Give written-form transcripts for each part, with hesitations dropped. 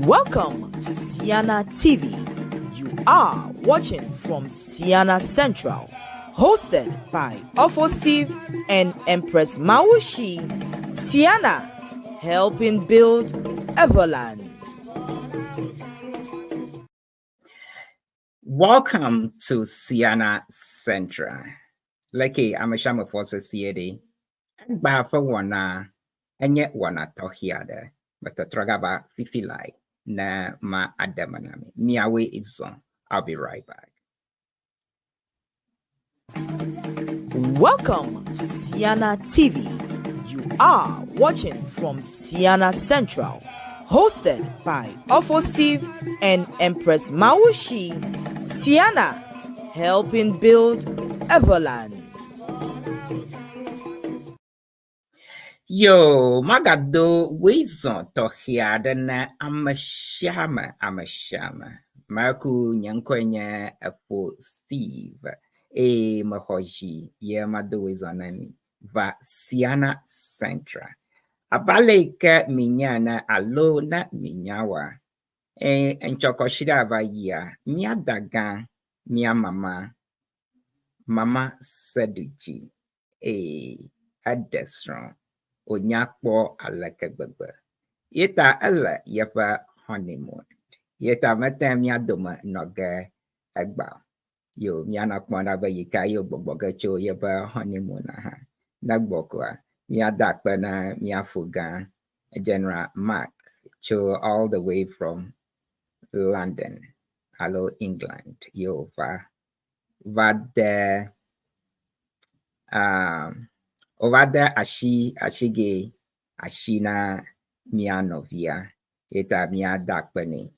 Welcome to Ceana TV. You are watching from Ceana Central, hosted by Ofo Steve and Empress Maushi. Ceana, helping build Everland. Welcome to Ceana Central. Lucky, I'm a shaman for society. And by for one, and yet one I talk here, but the tragaba 50 like. Na ma adamanami. Miawe is on. I'll be right back. Welcome to Ceana TV. You are watching from Ceana Central, hosted by Ofo Steve and Empress Maushi. Ceana, helping build Everland. Yo, magado wizon tohiada na amashama. Marku nyankwenye Ofo Steve. Mahoji ye mado wizon nami. Va Ceana Central. Abaleke minyana alo na minyawa. Enchoko shida va ya. Mia daga, mia mama. Mama Seduji. Adesron. Onyakpo alakebebe. Yeta ala yepa honeymoon. Yeta metem ya doma noge egba. Yo miana kwanda ba yika yo boboga cho yepa honeymoon ha. Nagbokwa mia dakpa na mia fuga General Mark cho all the way from London. Hello England. Yo va de over there, ashige, ashina, mia novia, eta mia dakbani,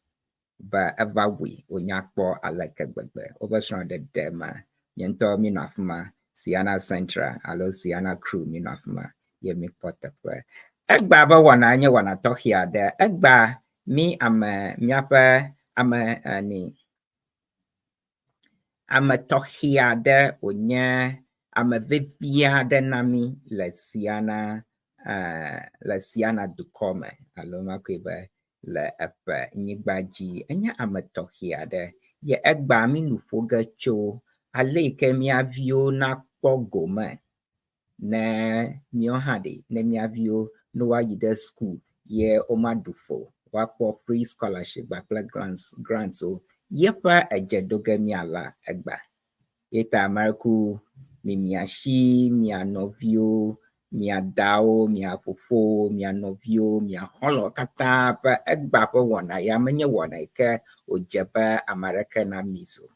but evawi, unyakpo alekebebe, overstranded dema, yento minafma, Ceana Central, alo Ceana crew minafma, yemi potapwe. Egba wana talk here there. Egba, me, I'm a talk here there, unya. I'm a vivia denami la Ceana Ducome. Aloma kwebe la apa nigbaji. Enya amatokia de. Ye egba mi nufoga cho. Aleke mi avio na pogome. Ne miohade. Ne mi avio no wa yide school. Ye omadufo. Wapo free scholarship. Bakla grants. So yepa ejedoge mi ala egba. Yeta marku. Miashi, mia novio, mia dao, mia popo, mia novio, mia holo kata pa egba pa wana ya menye wana ke ojeba America na miso.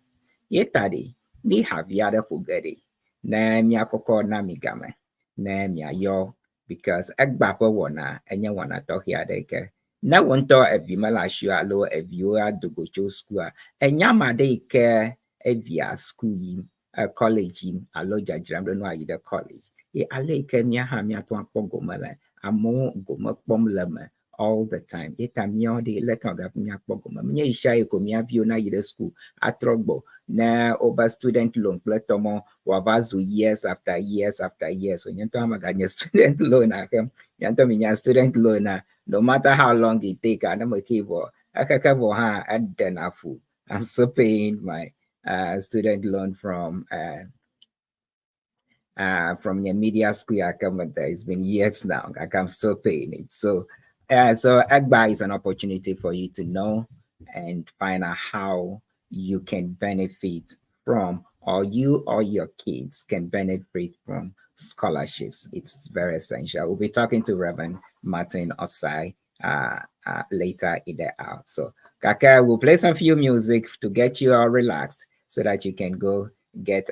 Yetadi mi haviada kugeri na mia koko na migame na mia yo because egba pa wana enye wana tokia deke na wonto evimela shu alo evioa dogocho school enya made ke evia school college alo jajram no ayide college ale kemia ha mi atwa pogomala amo goma pomlema all the time etamio de leka ga mi apogoma mi isha eko mi avio na yide school atrogbo na over student loan pletomo wabazu years after years so nyento amaganya student loan akem yanto mi nya student loan no matter how long it take anamokibo akakabo ha adenafu I'm still paying my student loan from your media school. It's been years now. I'm still paying it. So Agba is an opportunity for you to know and find out how you can benefit from, or you or your kids can benefit from scholarships. It's very essential. We'll be talking to Reverend Martin OSAE later in the hour. So Kaka, we'll play some few music to get you all relaxed so that you can go get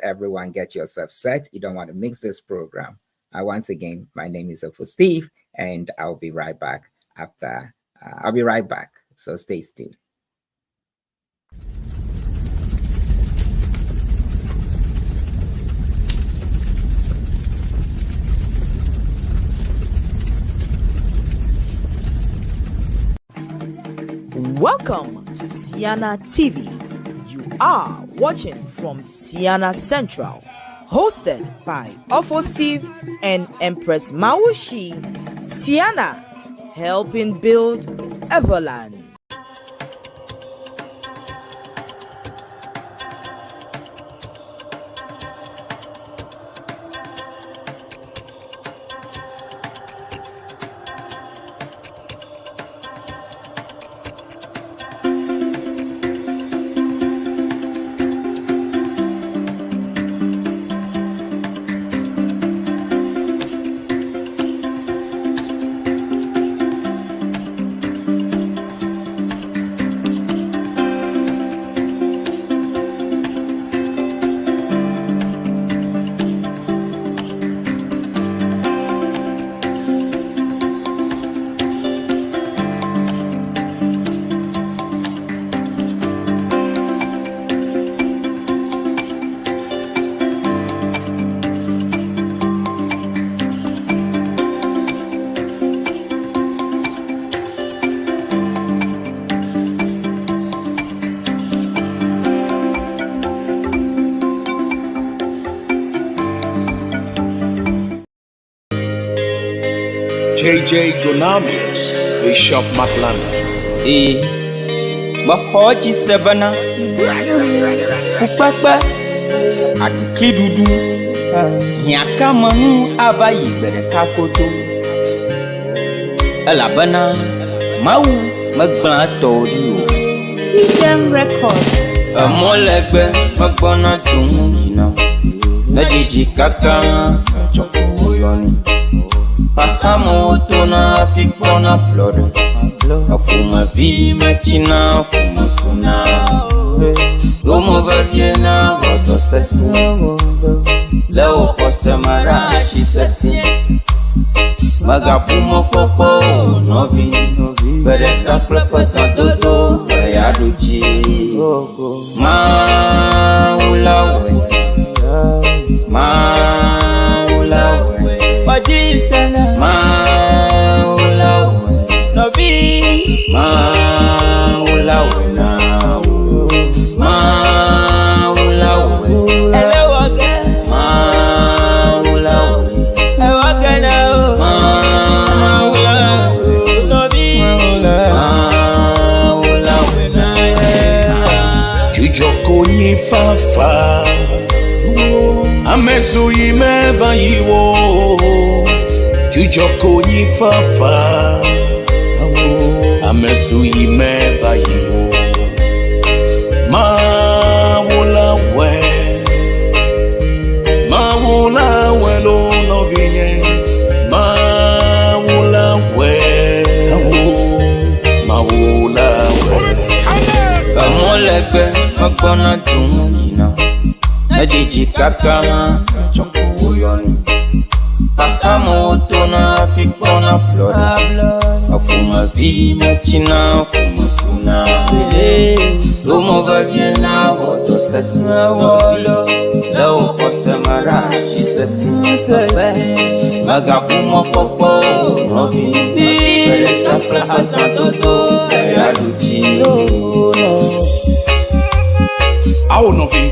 yourself set. You don't want to mix this program. Once again, my name is Ofo Steve, and I'll be right back after. I'll be right back. So stay tuned. Welcome to Ceana TV. You are watching from Ceana Central, hosted by Ofo Steve and Empress Maushi. Ceana, helping build Everland. KJ Gonami, Bishop Matlana. Bahoji Sebana, Kupakba, Akidudu, Yakamanu Abayi Berekakoto, Alabana, Mau, Magbatori, CM Records. A Molegbe, Magbona Tumina, Najiji Kaka, Chokoyoni, Pakamo Tona, Fikona Flore. Afuma vi machina afuma kuna Domo vaviena voto sesi Leo kose marashi sesi Magapumo popo novi Bereka klepa dodo Bayaduji Maulawe Maulawe Wajisana Maulawe Novi Maulawe na Maulawe Elewage Maulawe Elewage na Maulawe Novi Maulawe na Jujoko ni fafa Amezu imeva yiwo Jujoko ni fafa Amezu imeva yiwo Mawulawe lo novinye Mawulawe Kamolegbe Magbona Tumina Najiji Kaka Chokoyoni Pakamo Tona Fikona Flora Afuma vi machina afuma kuna Domo vaviena voto sesi Leo kose marashi sesi Magapumo popo novi Bereka klepa dodo Bayaduji Awo novi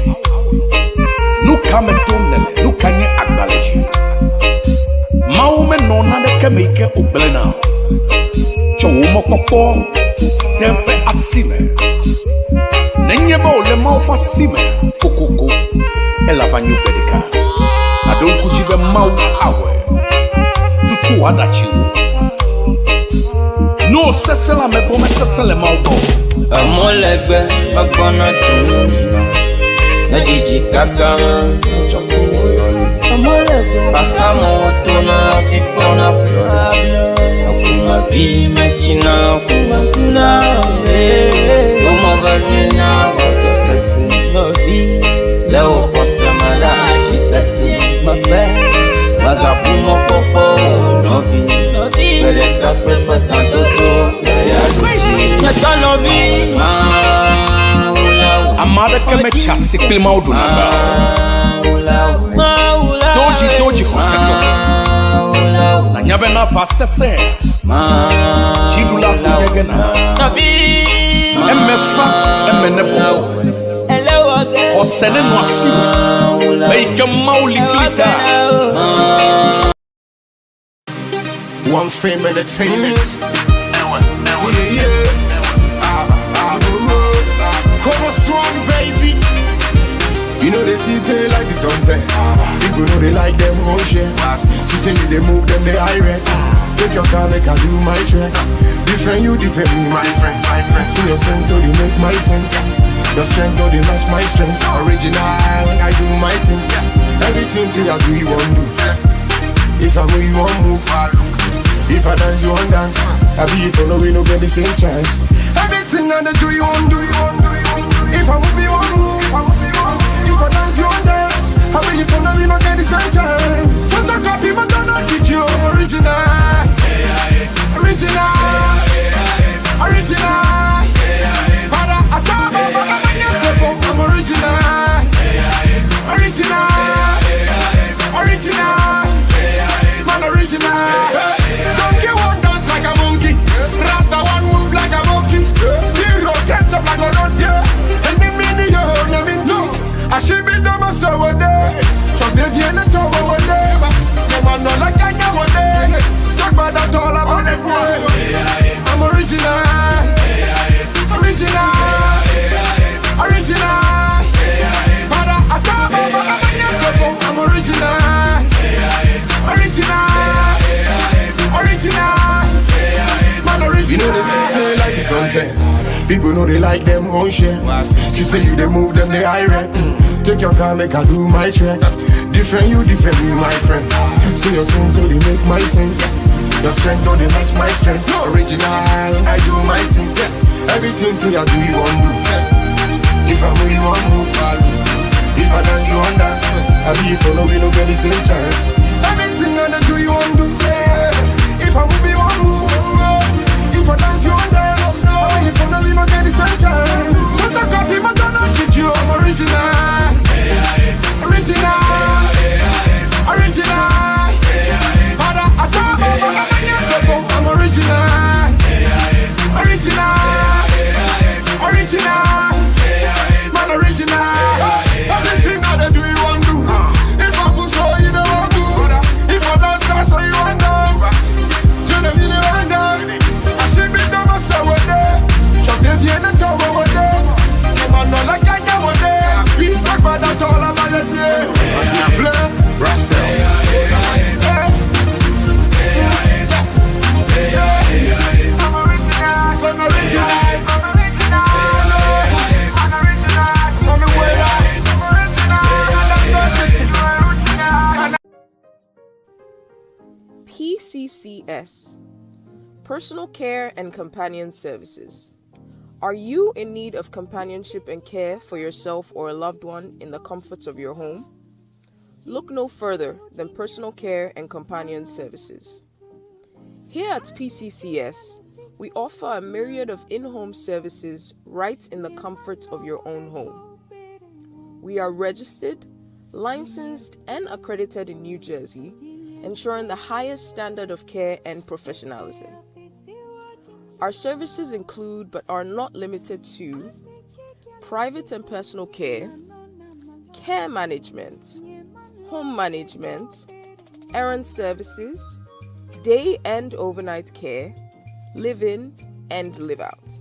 Nuka me tonele Nuka nye acknowledge Maume nona de kemike ublena Chomo popo Tempe asime Nenye ba ole mau pasime Kokoko Ela vanyu pedika Adon kujibe mau awe Tutu wada chiwo No sesela me pome sesele mau go Amolegbe Magbona Tumina Najiji Kaka Chokoyoni Pakamo Tona Fikona Flora Afuma vi machina afuma kuna Domo vaviena voto sesi Leo kose marashi sesi Magapumo popo novi Bereka klepa dodo Bayaduji Nyata novi Amada keme chasi klima udunanga Doji konseto Na nyabe na pasese Chidula kuyegena Emefa emenebo Osene nwasi Meike mauli glita One Fame Entertainment. Come on, strong, baby. You know they see say life is unfair. People know they like them whole share. She say they move them they irate. Take your car, make I do my share. Different you, different me, my friend, my friend. See your strength, though they make my sense. Your strength, though they match my strength. Original, I do my thing. Everything say I do, you won't do. If I move, you won't move. If I dance, you won't dance. I be if you know we don't get the same chance. Everything I do, you won't do. If I move, you won't move. If I dance, you won't dance. I be if you know we don't get the same chance. Don't talk about people, don't teach you. Original. Father, I talk about I'm original. Man, original. Don't get one dance like a monkey. Rasta one move like a monkey. Hero gets up like a rotten. And the mini yo, no. I should be dumb as over there. So they viennent over there. No man, no like I know what they. Stuck by that all. People know they like them own share. She say you they move them, they irate. Take your car, make I do my track. Different you, different me, my friend. See your sense, though they make my sense. Your strength, though they match my strength. Original, I do my things. Everything to you do, you want to do. If I move, you want to move. If I dance, you want dance. I be if I know we don't get the same chance. Everything I do, you want to do. If I move, you want to move. If I dance, you want dance. I be if I know we don't get the same chance. Don't talk about people, don't knock it, you. I'm original. Original. Original. Father, I come over, I'm original. Original. Original. Man, original. Everything that I do, you want to do. If I move, so you don't want to. If I dance, so you want to dance. You know me, you want to dance. I should be done, I say what there. Shop the Vienna tower over there. Come on, no, like I know what there. We talk about that all about the day. Russell. PCCS, Personal Care and Companion Services. Are you in need of companionship and care for yourself or a loved one in the comforts of your home? Look no further than Personal Care and Companion Services. Here at PCCS, we offer a myriad of in-home services right in the comfort of your own home. We are registered, licensed, and accredited in New Jersey, ensuring the highest standard of care and professionalism. Our services include, but are not limited to, private and personal care, care management, home management, errand services, day and overnight care, live-in and live-out.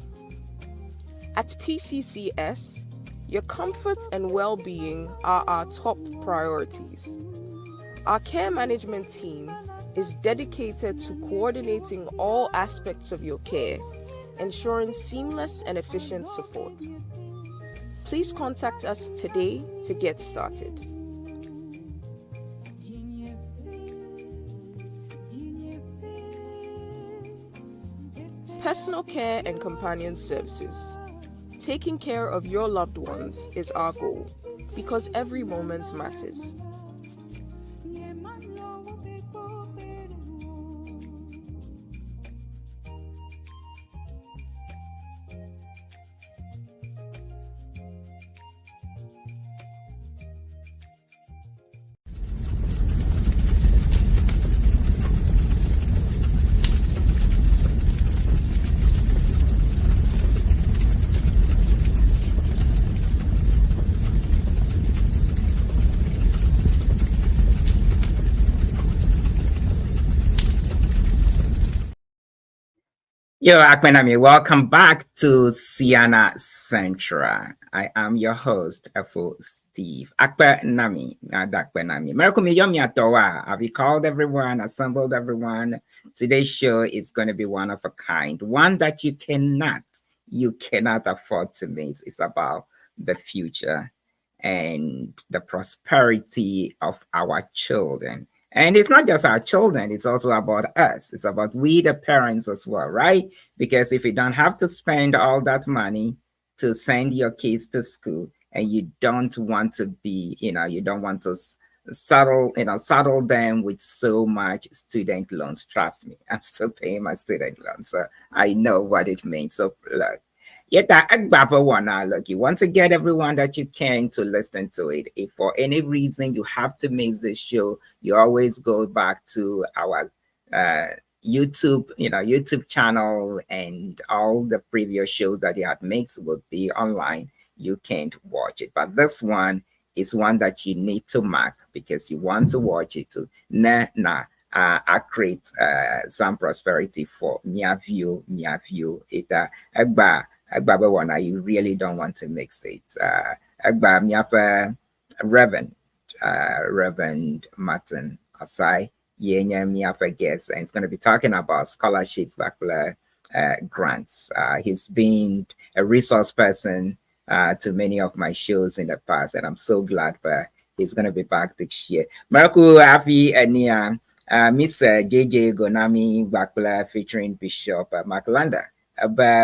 At PCCS, your comfort and well-being are our top priorities. Our care management team is dedicated to coordinating all aspects of your care, ensuring seamless and efficient support. Please contact us today to get started. Personal Care and Companion Services. Taking care of your loved ones is our goal because every moment matters. Yo, Akmenami, welcome back to Ceana Central. I am your host, FO Steve. Akmenami, Akmenami. Merkumi Yomi Atowa. Have you called everyone, assembled everyone? Today's show is going to be one of a kind, one that you cannot afford to miss. It's about the future and the prosperity of our children. And it's not just our children, it's also about us. It's about we, the parents, as well, right? Because if you don't have to spend all that money to send your kids to school, and you don't want to be, you don't want to saddle them with so much student loans. Trust me, I'm still paying my student loans, so I know what it means. So look, yet look, you want to get everyone that you can to listen to it. If for any reason you have to miss this show, you always go back to our YouTube channel, and all the previous shows that you had mixed will be online. You can't watch it, but this one is one that you need to mark because you want to watch it to create some prosperity for Mia view it Agba one, you really don't want to mix it. Agba miapa Reverend Martin Asai, Yenya miapa guest, and it's going to be talking about scholarships, grants. He's been a resource person to many of my shows in the past, and I'm so glad that he's going to be back this year. Maraku Happy Ania, Miss JJ Gonami Bakula featuring Bishop Maklanda,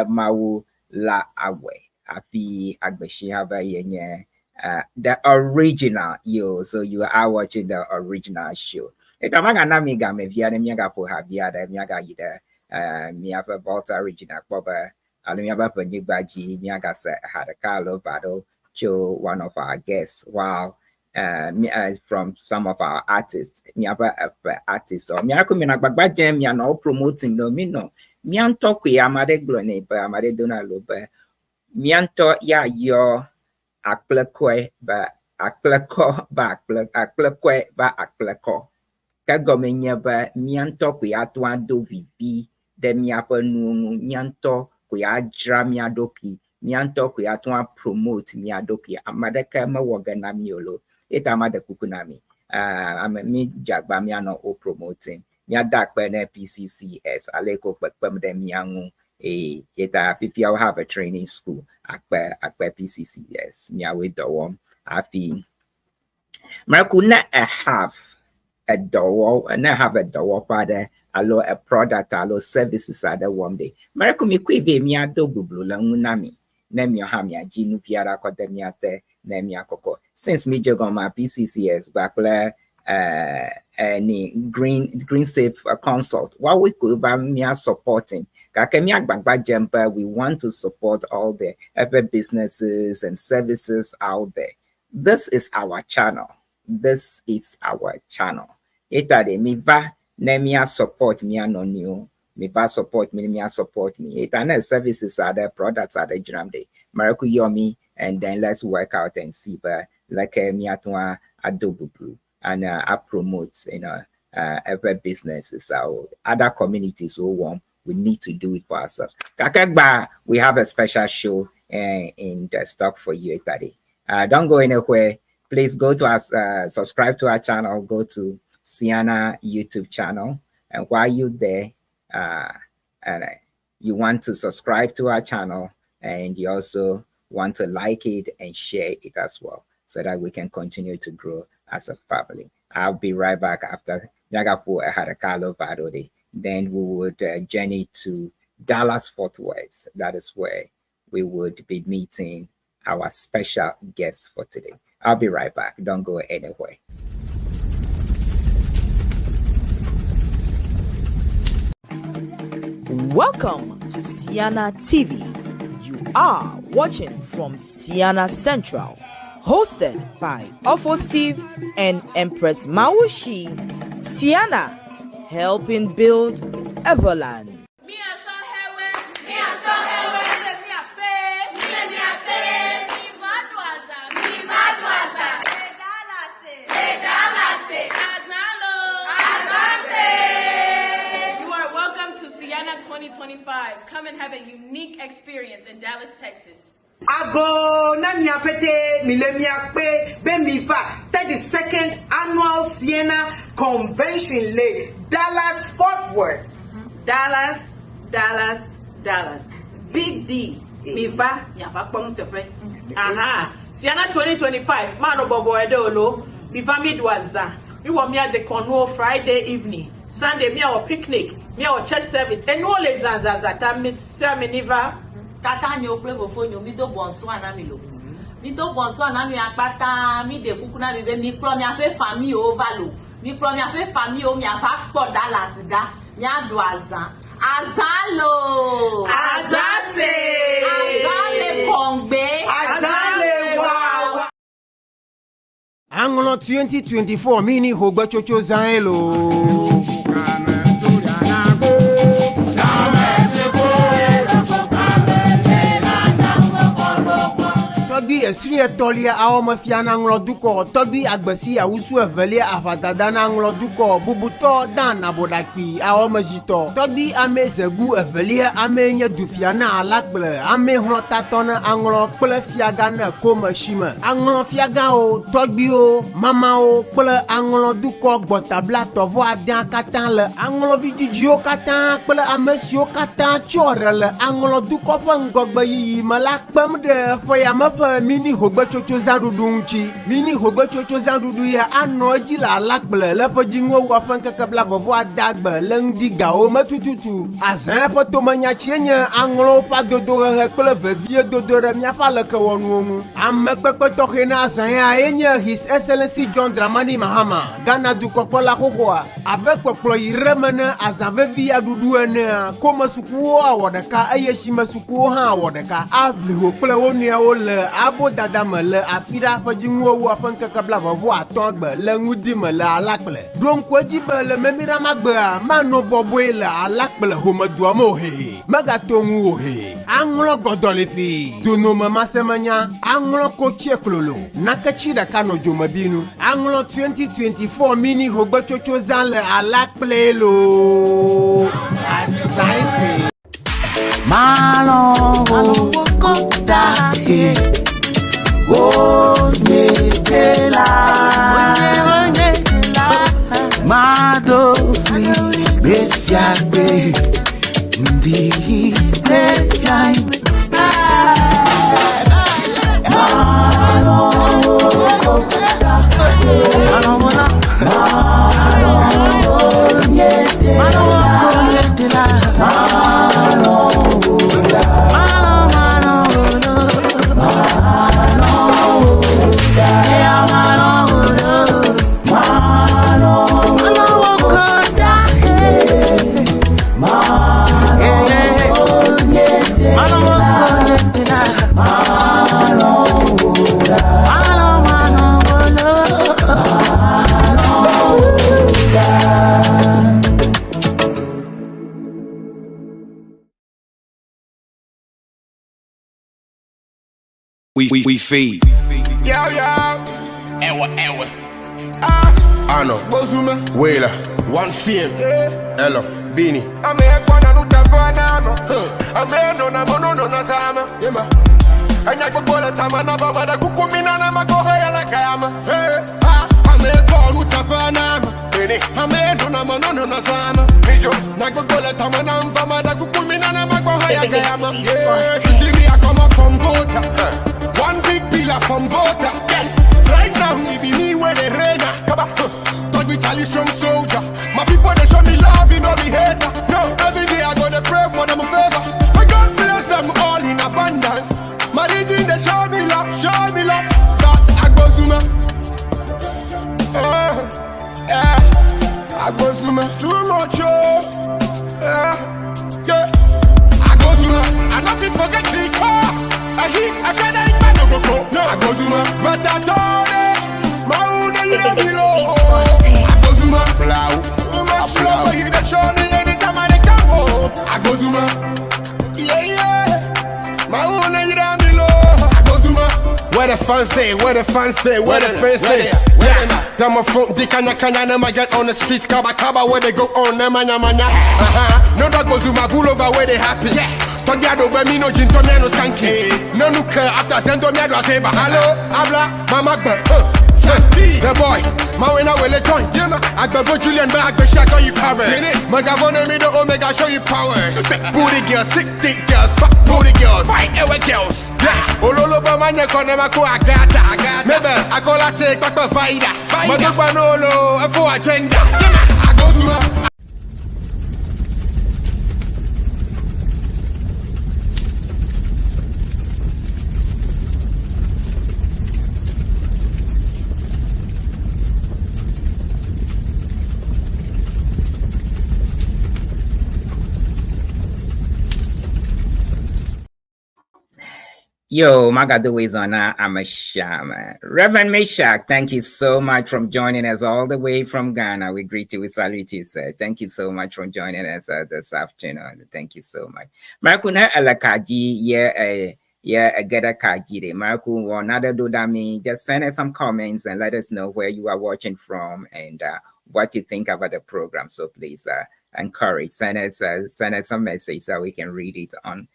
Mau La Awe, Afi Agbeshi Haba Yenye. The original so you are watching the original show. Itamaga namiga me via miaga po habia the miaga ida miaga volta original boba alumia penigbaji miaga se had a Carlo battle show one of our guests while from some of our artists miaba artists or miaku minagba jam ya no promoting no mino mianto ku ya made glone ba made donalo ba mianto ya yo akplekwe ba akpleko ba akplekwe ba akpleko kagomenya ba mianto ku ya to ado vivi de miapa nu mianto ku ya dra miadoki mianto ku ya to promote miadoki amadeka ma wogana miolo etamade kukunami mi jagba miano o promoting miadak ba na PCCS aleko kpekpem de miangu yeta if you have a training school akpe PCCS miawe dowom afi Markuna have a door and I have a door father allo a product allo services other one day Marku mi kwive mi ado bublu la ngunami na mi ha mi aginu piara kodemiate na mi akoko since me jogon my PCCS bakla any green safe consult what we could by me supporting we want to support all the other businesses and services out there. This is our channel. Itade mi va ne mi support me anon you mi va support me support me itane services are the products are the jam day Maraku yomi and then let's work out and see but like mi atwa adobe blue and I promote every businesses our other communities who want we need to do it for ourselves. Kakagba, we have a special show in the stock for you today. Don't go anywhere. Please go to us, subscribe to our channel, go to Ceana YouTube channel. And while you're there, and you want to subscribe to our channel and you also want to like it and share it as well so that we can continue to grow as a family. I'll be right back after Nyagapo Harakalo Badode. Then we would journey to Dallas, Fort Worth. That is where we would be meeting our special guests for today. I'll be right back. Don't go anywhere. Welcome to Ceana TV. You are watching from Ceana Central. Hosted by Ofo Steve and Empress Maushi, Ceana, helping build Everland. You are welcome to Ceana 2025. Come and have a unique experience in Dallas, Texas. Ago na miapete milemiakpe bemiva 32nd annual Ceana Convention Le Dallas Fort Worth. Dallas. Big D. Miva yava tepe. Aha. Ceana 2025. Mano bobo edolo. Miva midwaza. We want me at the Cornwall Friday evening. Sunday me our picnic. Me our church service. And all les zanzazata miniva. Tata nyo prevo fonyo mi do bonso anami lo. Mi do bonso anami apata mi de kukuna mi be mi pro mi ape famille o valo. Mi pro mi ape famille o mi afa ko Dallas da. Mi ado azan. Azalo. Azase. Azale kongbe. Azale wow. Anglo 2024 mini hogba chocho zaelo. esri etolia awoma fiana ngloduko tobi agbesi awusu evelia avadadana ngloduko bubuto dan abodakpi awoma jito tobi ame zegu evelia ame nye dufiana alakble ame hlotatona anglo kple fiagana komashima anglo fiaga o tobi o mama o kple anglo duko gbotabla tovo adan katan le anglo vidijio katan kple amesio katan chore le anglo duko pangogbe yi malakpam de foya mapa mini hogbe chocho zadudunchi mini hogbe chocho zadudu ya anoji la lakble le pojingo wa pankaka bla vovo adagbe lengdiga o matututu azan poto manya chienya anglo pa dodore kple vevie dodore mia fa le kewonu amekpekpe tohena azan ya enye His Excellency John Dramani Mahama Ghana du kokola kokoa abekpekplo yiremene azan vevi adudu ene koma sukuo awodeka ayeshima sukuo ha awodeka avliho kple wonia wo le abo dada me le afira fajinwo wo apankaka bla vovo atogbe le ngudi me le alakple donko jibe le memira magbe mano boboe le alakple homedua mo he magatongu he anglo godolifi dono mama semanya anglo kochie klolo nakachira kano jomabinu anglo 2024 mini hogbe chocho zan le alakple lo asai Malo kota he onyetela mado besiase ndi lekai malo kota We feed. Yo. Ewa. Ano, Bozume, Wela, One Fame, Hello, Bini. Ame ekwana nutafana ma. Ame no na sama. Yema. Anya kokola tamana baba da kukumina na makoha ya la kama. Ame ekwana nutafana ma. Ame no na sama. Mijo, na kokola tamana baba da kukumina na makoha ya kama. Yeah, you see me I come up from Bota. One big pillar from Bota. Yes. Right now, it be me where they rain. But we tell you strong soldier. My people, they show me love, you know me hater. No. Every day I go to pray for them a favor. My God bless them all in abundance. My region, they show me love. That I go Zuma. I go Zuma. Too much, yeah. I go Zuma. I not fit forget the car. I said I ain't man no go. No, I go Zuma. But I told it. My own you don't below. I go Zuma. Plow. I hear the show me anytime I come. I go Zuma. Yeah. My own you don't below. I go Zuma. Where the fans say? Yeah. Them a front dick and kanya them I get on the streets. Kaba where they go on them manya. No that goes Zuma. Pull over where they happy. Yeah. Togiado be mi no jinto mi no skanky. No nuke after sento mi adwa seba. Hello, habla, mama gbe. The boy, my winner will join. I go for Julian back, but shaka you cover. Magavone me the omega show you powers. Booty girls, thick girls, fuck booty girls, fight ewe girls. Yeah, ololo ba manye kone mako agata. Never, I call a take back a fighter. Magabanolo, a for agenda. I go Zuma. Yo, Magaduizona, I'm a shaman. Reverend Meshach, thank you so much for joining us all the way from Ghana. We greet you with salute, sir. Thank you so much for joining us this afternoon. Thank you so much. Makuna alakaji ye Yeah, I get a kajire. Marku or nada do that mean. Just send us some comments and let us know where you are watching from and what you think about the program. So please encourage, send us some message so we can read it on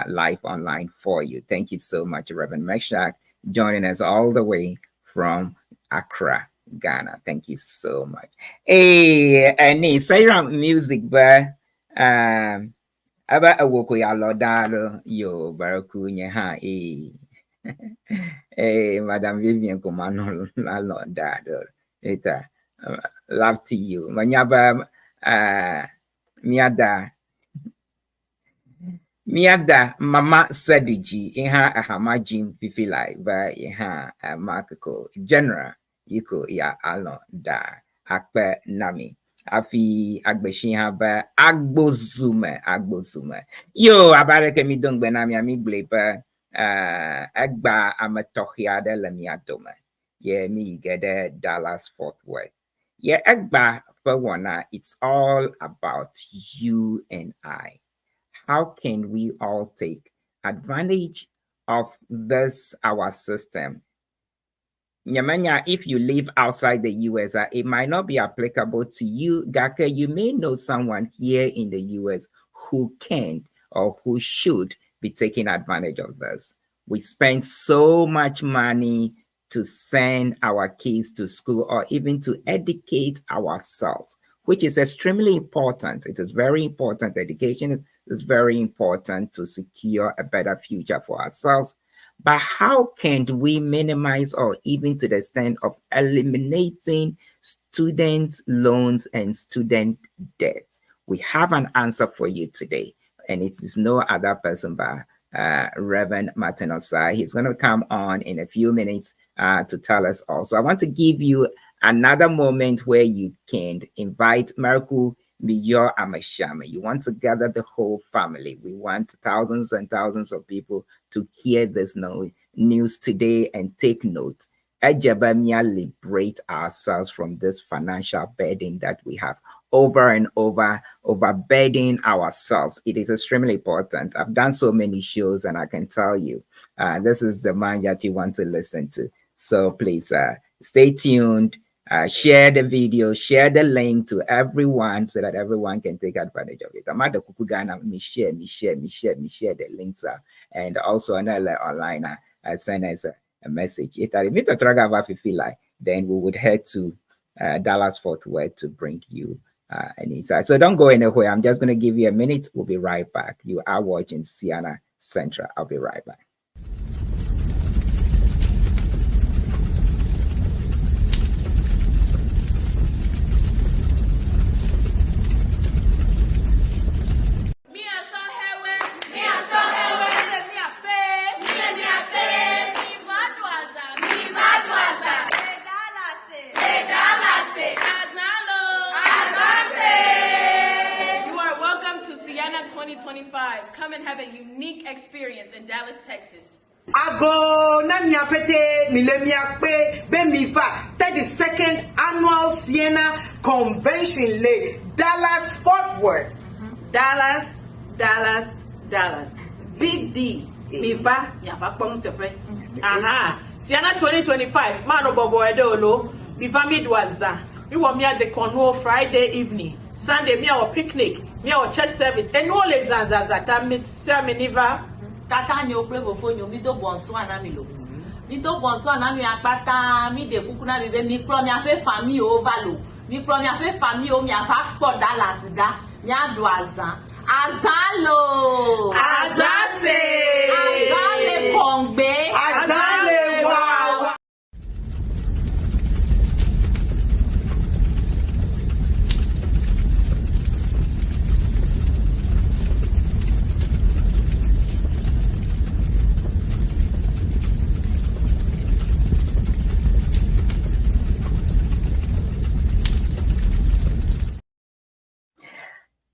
live online for you. Thank you so much, Reverend Meshach, joining us all the way from Accra, Ghana. Thank you so much. Hey, and say music, but aba awoko ya lodalo yo barakunya ha Madam Vivian Komano la lodado eta love to you manyaba miada mama sadiji iha ahamajim fifi like ba iha makako general yuko ya alo da akpe nami afi agbeshiha ba agbozume yo abareke mi dong benami ami blepa agba amatohia de lemiatome ye mi gede Dallas Fort Worth ye agba for one it's all about you and I. How can we all take advantage of this our system? Nyamanya, if you live outside the US, it might not be applicable to you. Gaka, you may know someone here in the US who can or who should be taking advantage of this. We spend so much money to send our kids to school or even to educate ourselves, which is extremely important. It is very important. Education is very important to secure a better future for ourselves. But how can we minimize or even to the extent of eliminating student loans and student debt? We have an answer for you today, and it is no other person but Reverend Martin OSAE. He's going to come on in a few minutes to tell us also. I want to give you another moment where you can invite Marku Miyo Amashama. You want to gather the whole family. We want thousands and thousands of people to hear this news today and take note. Ejabamia, liberate ourselves from this financial burden that we have over and overburdening ourselves. It is extremely important. I've done so many shows and I can tell you, this is the man that you want to listen to. So please stay tuned. Share the video, share the link to everyone so that everyone can take advantage of it. I'm at the Kukugana, me share the links and also another online send us a message. If I meet a traga if feel like, then we would head to Dallas Fort Worth to bring you an insight. So don't go anywhere. I'm just going to give you a minute. We'll be right back. You are watching Ceana Central. I'll be right back. Come and have a unique experience in Dallas, Texas. Ago Nanya Pete Milemia Pe Bemifa 32nd annual Ceana Convention Le Dallas Fort Worth. Dallas. Big D. Mifa Yafa Pongtepe. Aha. Ceana 2025. Mano Bobo Edolo. Mifa Midwaza. We were me at the Cornwall Friday evening. Sunday, me our picnic, me our church service, and all les zanzazata miniva. Tata nyo play before you, me do bonsoir na milo. Me do bonsoir na mi akpata, mi de kukuna mi be mi klo mi ape famille o valo. Mi klo mi ape famille o mi afa po Dallas da, mi adu azan. Azalo! Azase! Azale kongbe! Azale wawa!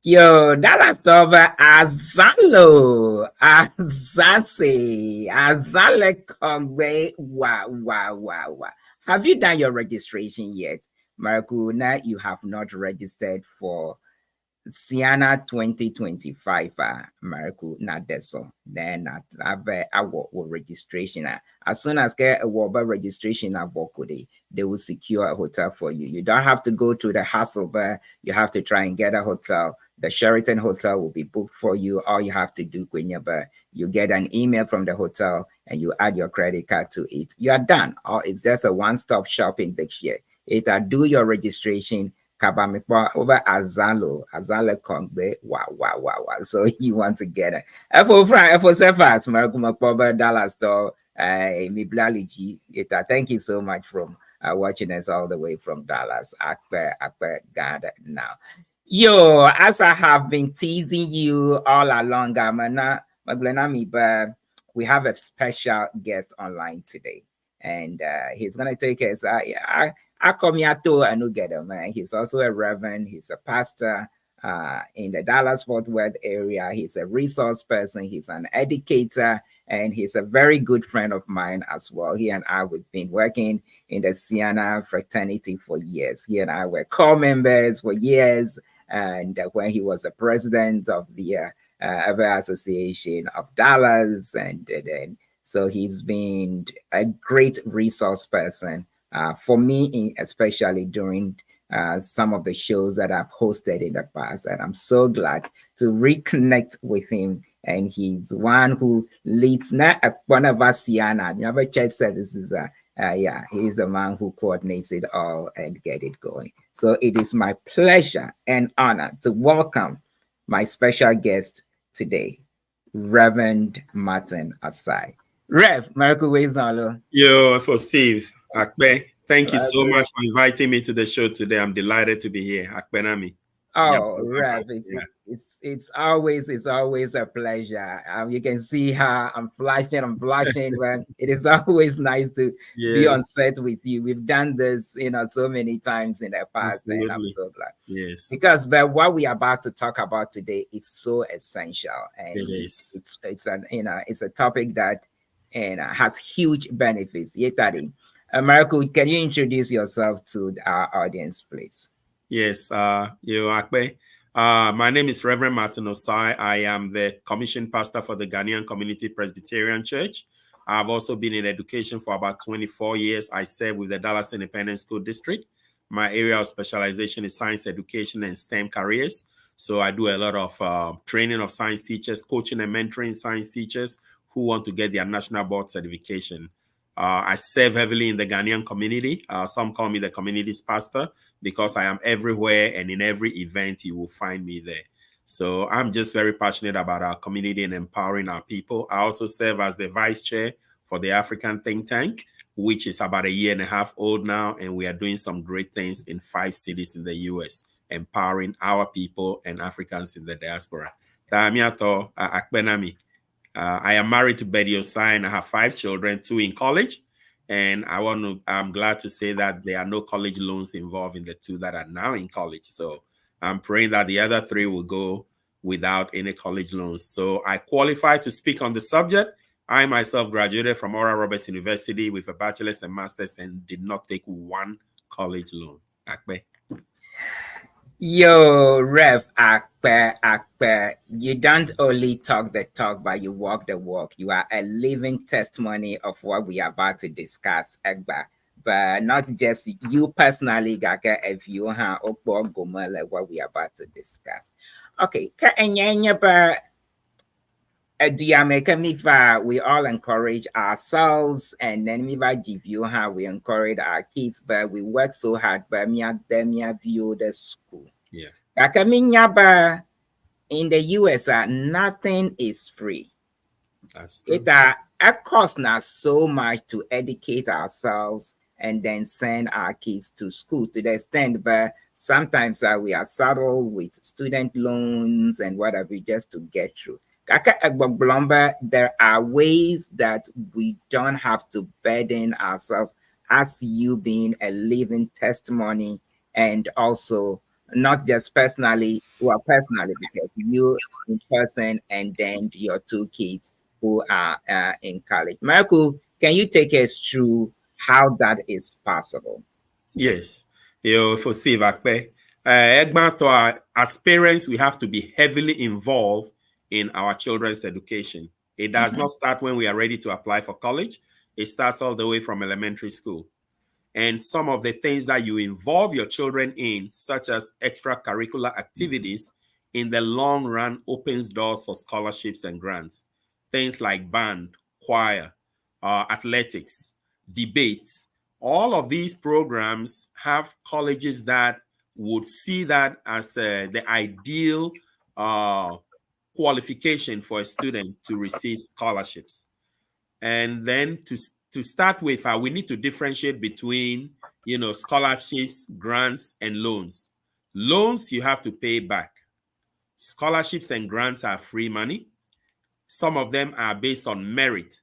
Yo, Dallas over Azalo, Azase, Azale Kongwe, wow. Have you done your registration yet? Marikuna, you have not registered for Ceana 2025 Marco Nadeso. Then have our registration. As soon as get a registration they will secure a hotel for you. You don't have to go through the hassle, but you have to try and get a hotel. The Sheraton Hotel will be booked for you. All you have to do, you get an email from the hotel and you add your credit card to it. You are done. Or it's just a one-stop shopping this year. Do your registration. Kabamikwa over Azalo Kongbe. Wow. So you want to get it. Efo Sefat, Markumakwa Dallas store. Miblaliji. Thank you so much from watching us all the way from Dallas. Akpe God now. Yo, as I have been teasing you all along, but we have a special guest online today, and he's gonna take us. I come here to Anugedo, man. He's also a reverend. He's a pastor in the Dallas-Fort Worth area. He's a resource person. He's an educator, and he's a very good friend of mine as well. He and I, we've been working in the Ceana fraternity for years. He and I were co-members for years. And when he was the president of the Association of Dallas, and then so he's been a great resource person for me, especially during some of the shows that I've hosted in the past. And I'm so glad to reconnect with him. And he's one who leads not one of us, Ceana. Never church services. He's the man who coordinates it all and get it going. So it is my pleasure and honor to welcome my special guest today, Reverend Martin OSAE. Rev, Miracle Wezalo. Yo, for Steve Akbe, thank you so much for inviting me to the show today. I'm delighted to be here. Akbenami. Oh, Rev, it's always a pleasure. You can see how I'm blushing, but it is always nice to be on set with you. We've done this, so many times in the past, and I'm so glad. Yes, because what we are about to talk about today is so essential, and it is. It's a topic that has huge benefits. Marco, can you introduce yourself to our audience, please? Yes, Akbe. My name is Reverend Martin OSAE. I am the commissioned pastor for the Ghanaian Community Presbyterian Church. I've also been in education for about 24 years. I serve with the Dallas Independent School District. My area of specialization is science education and STEM careers. So I do a lot of training of science teachers, coaching and mentoring science teachers who want to get their national board certification. I serve heavily in the Ghanaian community. Some call me the community's pastor because I am everywhere, and in every event you will find me there. So I'm just very passionate about our community and empowering our people. I also serve as the vice chair for the African think tank, which is about 1.5 years old now, and we are doing some great things in 5 cities in the US, empowering our people and Africans in the diaspora. I am married to Betty OSAE, and I have 5 children, 2 in college. And I'm glad to say that there are no college loans involved in the 2 that are now in college. So I'm praying that the other 3 will go without any college loans. So I qualify to speak on the subject. I myself graduated from Oral Roberts University with a bachelor's and master's and did not take 1 college loan. Akbe. Yo, Rev Akpe, you don't only talk the talk, but you walk the walk. You are a living testimony of what we are about to discuss, Egba. But not just you personally, Gaka, if you have like what we are about to discuss. Okay, we all encourage ourselves, and then we encourage our kids, but we work so hard, but view the school. Yeah. In the US, nothing is free. That's true. It costs not so much to educate ourselves and then send our kids to school, to the extent, but sometimes we are saddled with student loans and whatever just to get through. There are ways that we don't have to burden ourselves, as you being a living testimony, and also not just personally, because you in person and then your 2 kids who are in college. Marco, can you take us through how that is possible? Yes. For Steve Akpe, as parents, we have to be heavily involved in our children's education. It does not start when we are ready to apply for college. It starts all the way from elementary school. And some of the things that you involve your children in, such as extracurricular activities, in the long run opens doors for scholarships and grants. Things like band, choir, athletics, debates. All of these programs have colleges that would see that as the ideal qualification for a student to receive scholarships. And then to start with, we need to differentiate between, scholarships, grants, and loans. Loans, you have to pay back. Scholarships and grants are free money. Some of them are based on merit.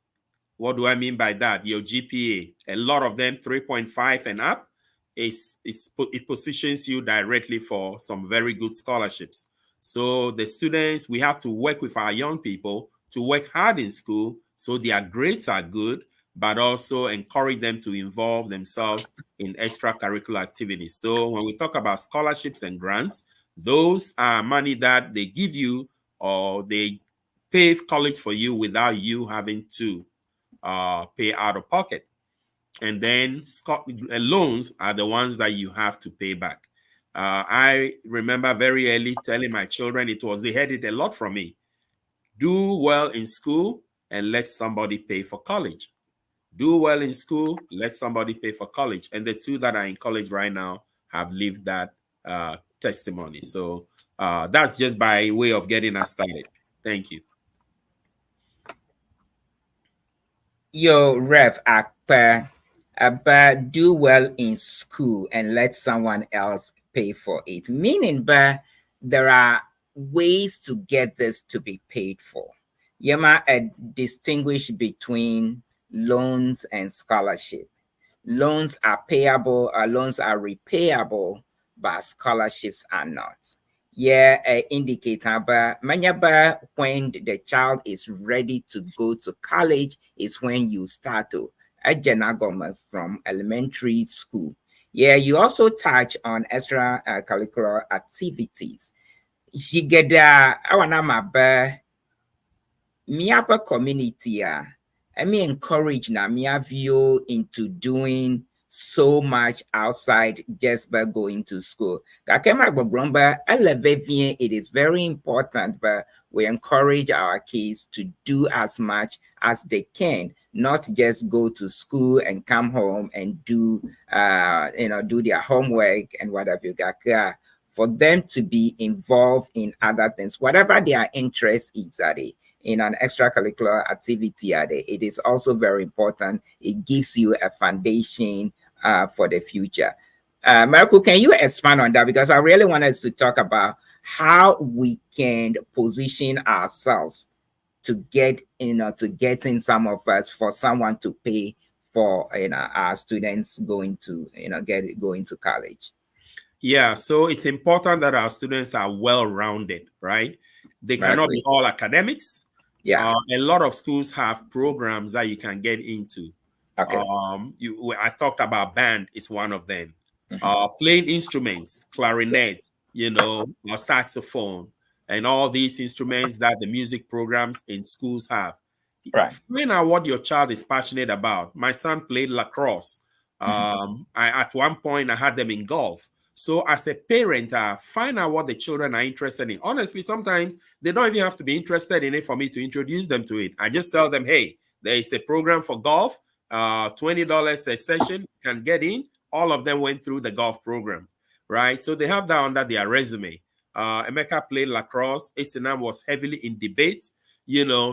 What do I mean by that? Your GPA. A lot of them, 3.5 and up, it positions you directly for some very good scholarships. So the students, we have to work with our young people to work hard in school so their grades are good, but also encourage them to involve themselves in extracurricular activities. So when we talk about scholarships and grants, those are money that they give you or they pay college for you without you having to pay out of pocket. And then loans are the ones that you have to pay back. I remember very early telling my children, they heard it a lot from me. Do well in school and let somebody pay for college. Do well in school, let somebody pay for college. And the two that are in college right now have lived that testimony. So that's just by way of getting us started. Thank you. Yo, Rev Akpa, about do well in school and let someone else pay for it. Meaning, but there are ways to get this to be paid for. You might distinguish between loans and scholarship. Loans are payable, loans are repayable, but scholarships are not. Yeah, indicator, but when the child is ready to go to college is when you start to from elementary school. Yeah, you also touch on extra curricular activities. Shigeda awanama miapa community I mean encourage na mia view into doing so much outside just by going to school. It is very important, but we encourage our kids to do as much as they can, not just go to school and come home and do do their homework and whatever. For them to be involved in other things, whatever their interest is in an extracurricular activity, it is also very important. It gives you a foundation for the future. Marco, can you expand on that? Because I really want us to talk about how we can position ourselves to get in some of us for someone to pay for our students going to going to college. Yeah, so it's important that our students are well-rounded, right? They cannot be all academics. Yeah, a lot of schools have programs that you can get into. Okay. I talked about band is one of them. Playing instruments, clarinet, or saxophone, and all these instruments that the music programs in schools have. Right. Find out what your child is passionate about. My son played lacrosse. At one point, I had them in golf. So as a parent, find out what the children are interested in. Honestly, sometimes they don't even have to be interested in it for me to introduce them to it. I just tell them, hey, there is a program for golf, $20 a session, you can get in. All of them went through the golf program, right? So they have that under their resume. Emeka played lacrosse. Ceana was heavily in debate,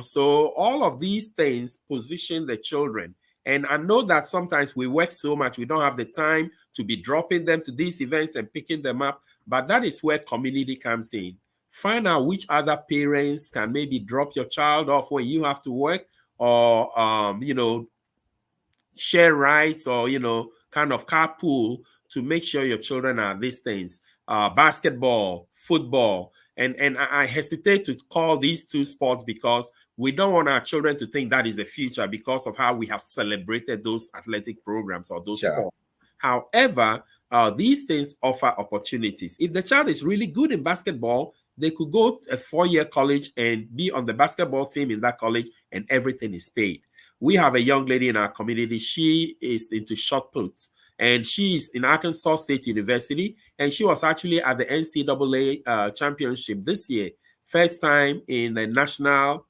So all of these things position the children. And I know that sometimes we work so much, we don't have the time to be dropping them to these events and picking them up. But that is where community comes in. Find out which other parents can maybe drop your child off when you have to work, or, share rides, or, kind of carpool to make sure your children are these things. Basketball, football. And I hesitate to call these two sports because we don't want our children to think that is the future because of how we have celebrated those athletic programs or those sports. However, these things offer opportunities. If the child is really good in basketball, they could go to a 4-year college and be on the basketball team in that college, and everything is paid. We have a young lady in our community. She is into shot put, and she is in Arkansas State University, and she was actually at the NCAA championship this year. First time in a national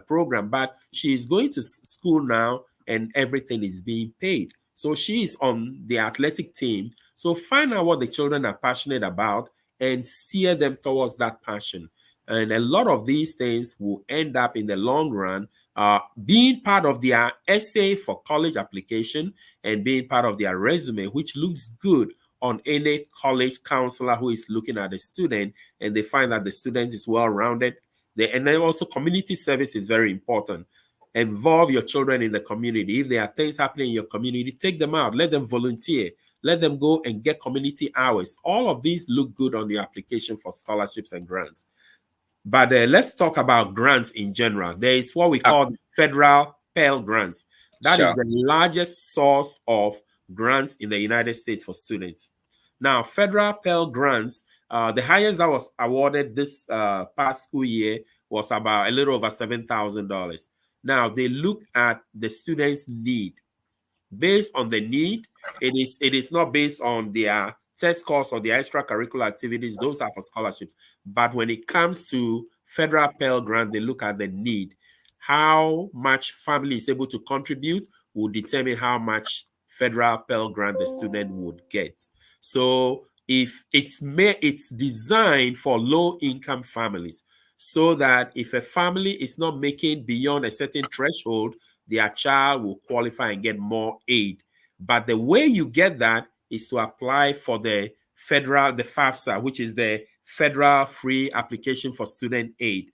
program, but she is going to school now, and everything is being paid. So she is on the athletic team. So find out what the children are passionate about and steer them towards that passion. And a lot of these things will end up in the long run being part of their essay for college application and being part of their resume, which looks good on any college counselor who is looking at the student, and they find that the student is well-rounded. And then also community service is very important. Involve your children in the community. If there are things happening in your community, take them out, let them volunteer, let them go and get community hours. All of these look good on the application for scholarships and grants. But let's talk about grants in general. There is what we call the federal Pell Grant. That is the largest source of grants in the United States for students. Now, federal Pell Grants, the highest that was awarded this past school year was about a little over $7,000. Now, they look at the student's need. Based on the need, it is not based on their test scores or their extracurricular activities. Those are for scholarships. But when it comes to federal Pell Grant, they look at the need. How much family is able to contribute will determine how much federal Pell Grant the student would get. So if it's designed for low-income families, so that if a family is not making beyond a certain threshold, their child will qualify and get more aid. But the way you get that is to apply for the FAFSA, which is the Federal Free Application for Student Aid.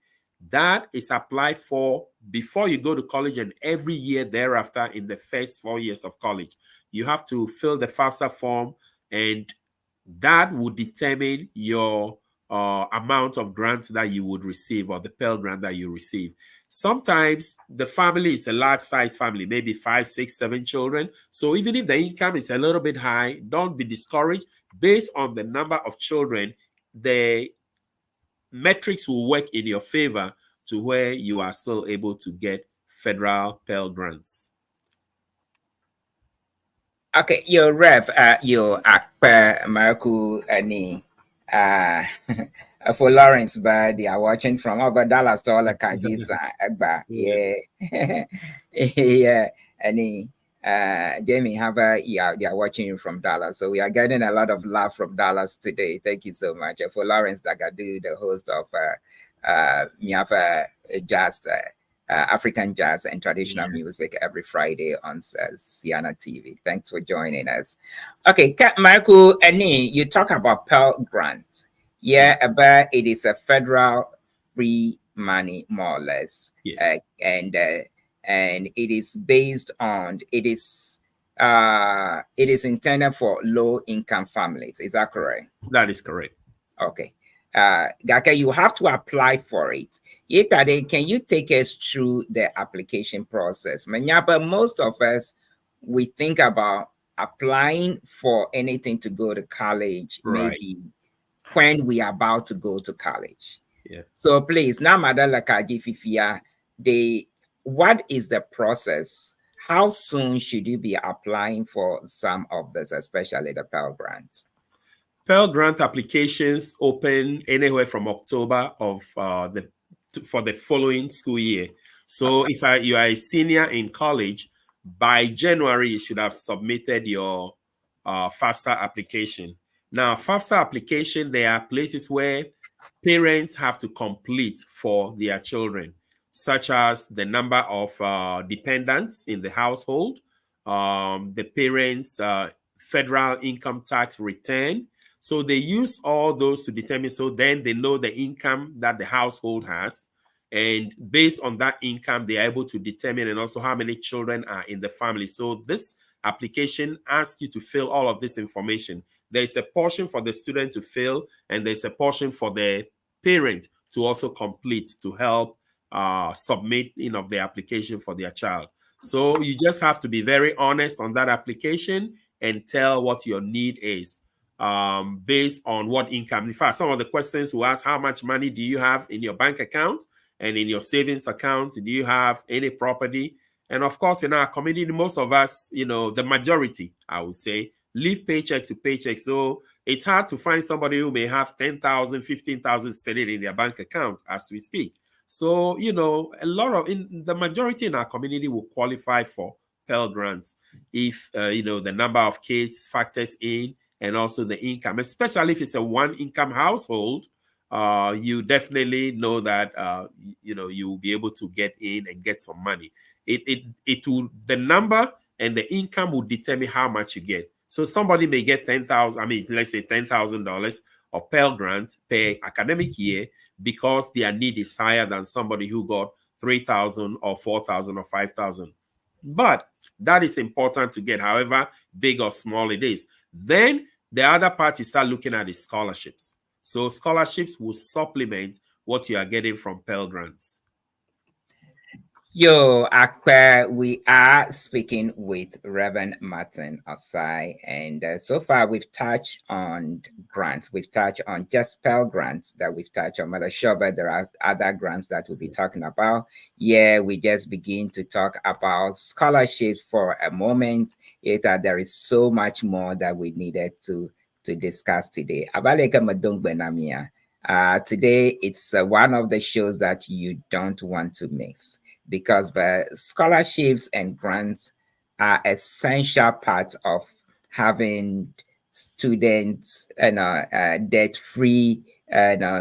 That is applied for before you go to college and every year thereafter in the first 4 years of college. You have to fill the FAFSA form, and that will determine your amount of grants that you would receive, or the Pell Grant that you receive. Sometimes the family is a large size family, maybe 5, 6, 7 children. So even if the income is a little bit high, don't be discouraged. Based on the number of children, the metrics will work in your favor to where you are still able to get federal Pell Grants. Okay, your ref, your akpa Marku ani for Lawrence, but they are watching from over Dallas to all the Kajis Agba. Yeah. Yeah. Any Jamie Haver, yeah, they are watching you from Dallas. So we are getting a lot of love from Dallas today. Thank you so much. For Lawrence Dagadu, the host of Miafa Jazz, African jazz and traditional music every Friday on Ceana TV. Thanks for joining us. Okay, Marco, Ani, you talk about Pell Grant. Yeah, but it is a federal free money, more or less. Yes. And it is based on it is intended for low income families. Is that correct? That is correct. Okay. Gaka, you have to apply for it. Yetade, can you take us through the application process? But most of us, we think about applying for anything to go to college, maybe when we are about to go to college. Yeah. So please, now, Madam Lakaji Fifia, what is the process? How soon should you be applying for some of this, especially the Pell Grants? Pell Grant applications open anywhere from October of for the following school year. So if you are a senior in college, by January you should have submitted your FAFSA application. Now, FAFSA application, there are places where parents have to complete for their children, such as the number of dependents in the household, the parents' federal income tax return. So they use all those to determine, so then they know the income that the household has. And based on that income, they are able to determine and also how many children are in the family. So this application asks you to fill all of this information. There's a portion for the student to fill, and there's a portion for the parent to also complete to help submitting of the application for their child. So you just have to be very honest on that application and tell what your need is. based on what income. In fact, some of the questions we ask: how much money do you have in your bank account and in your savings account? Do you have any property? And of course, in our community, most of us, the majority, I would say, live paycheck to paycheck. So it's hard to find somebody who may have 10,000, 15,000 sitting in their bank account as we speak. So, a lot of the majority in our community will qualify for Pell Grants if, the number of kids factors in and also the income, especially if it's a one-income household. You definitely know that, you will be able to get in and get some money. It will, the number and the income will determine how much you get. So somebody may get let's say $10,000 of Pell Grant per academic year because their need is higher than somebody who got 3,000 or 4,000 or 5,000. But that is important to get, however big or small it is. Then the other part you start looking at is scholarships. So scholarships will supplement what you are getting from Pell Grants. Yo, Akpa, we are speaking with Reverend Martin OSAE, and so far we've touched on grants. We've touched on just Pell Grants that we've touched on. Mother Shoba, there are other grants that we'll be talking about. Yeah, we just begin to talk about scholarships for a moment. There is so much more that we needed to discuss today. Abaleka Madong Benamia. Today, it's one of the shows that you don't want to miss because the scholarships and grants are essential part of having students and debt-free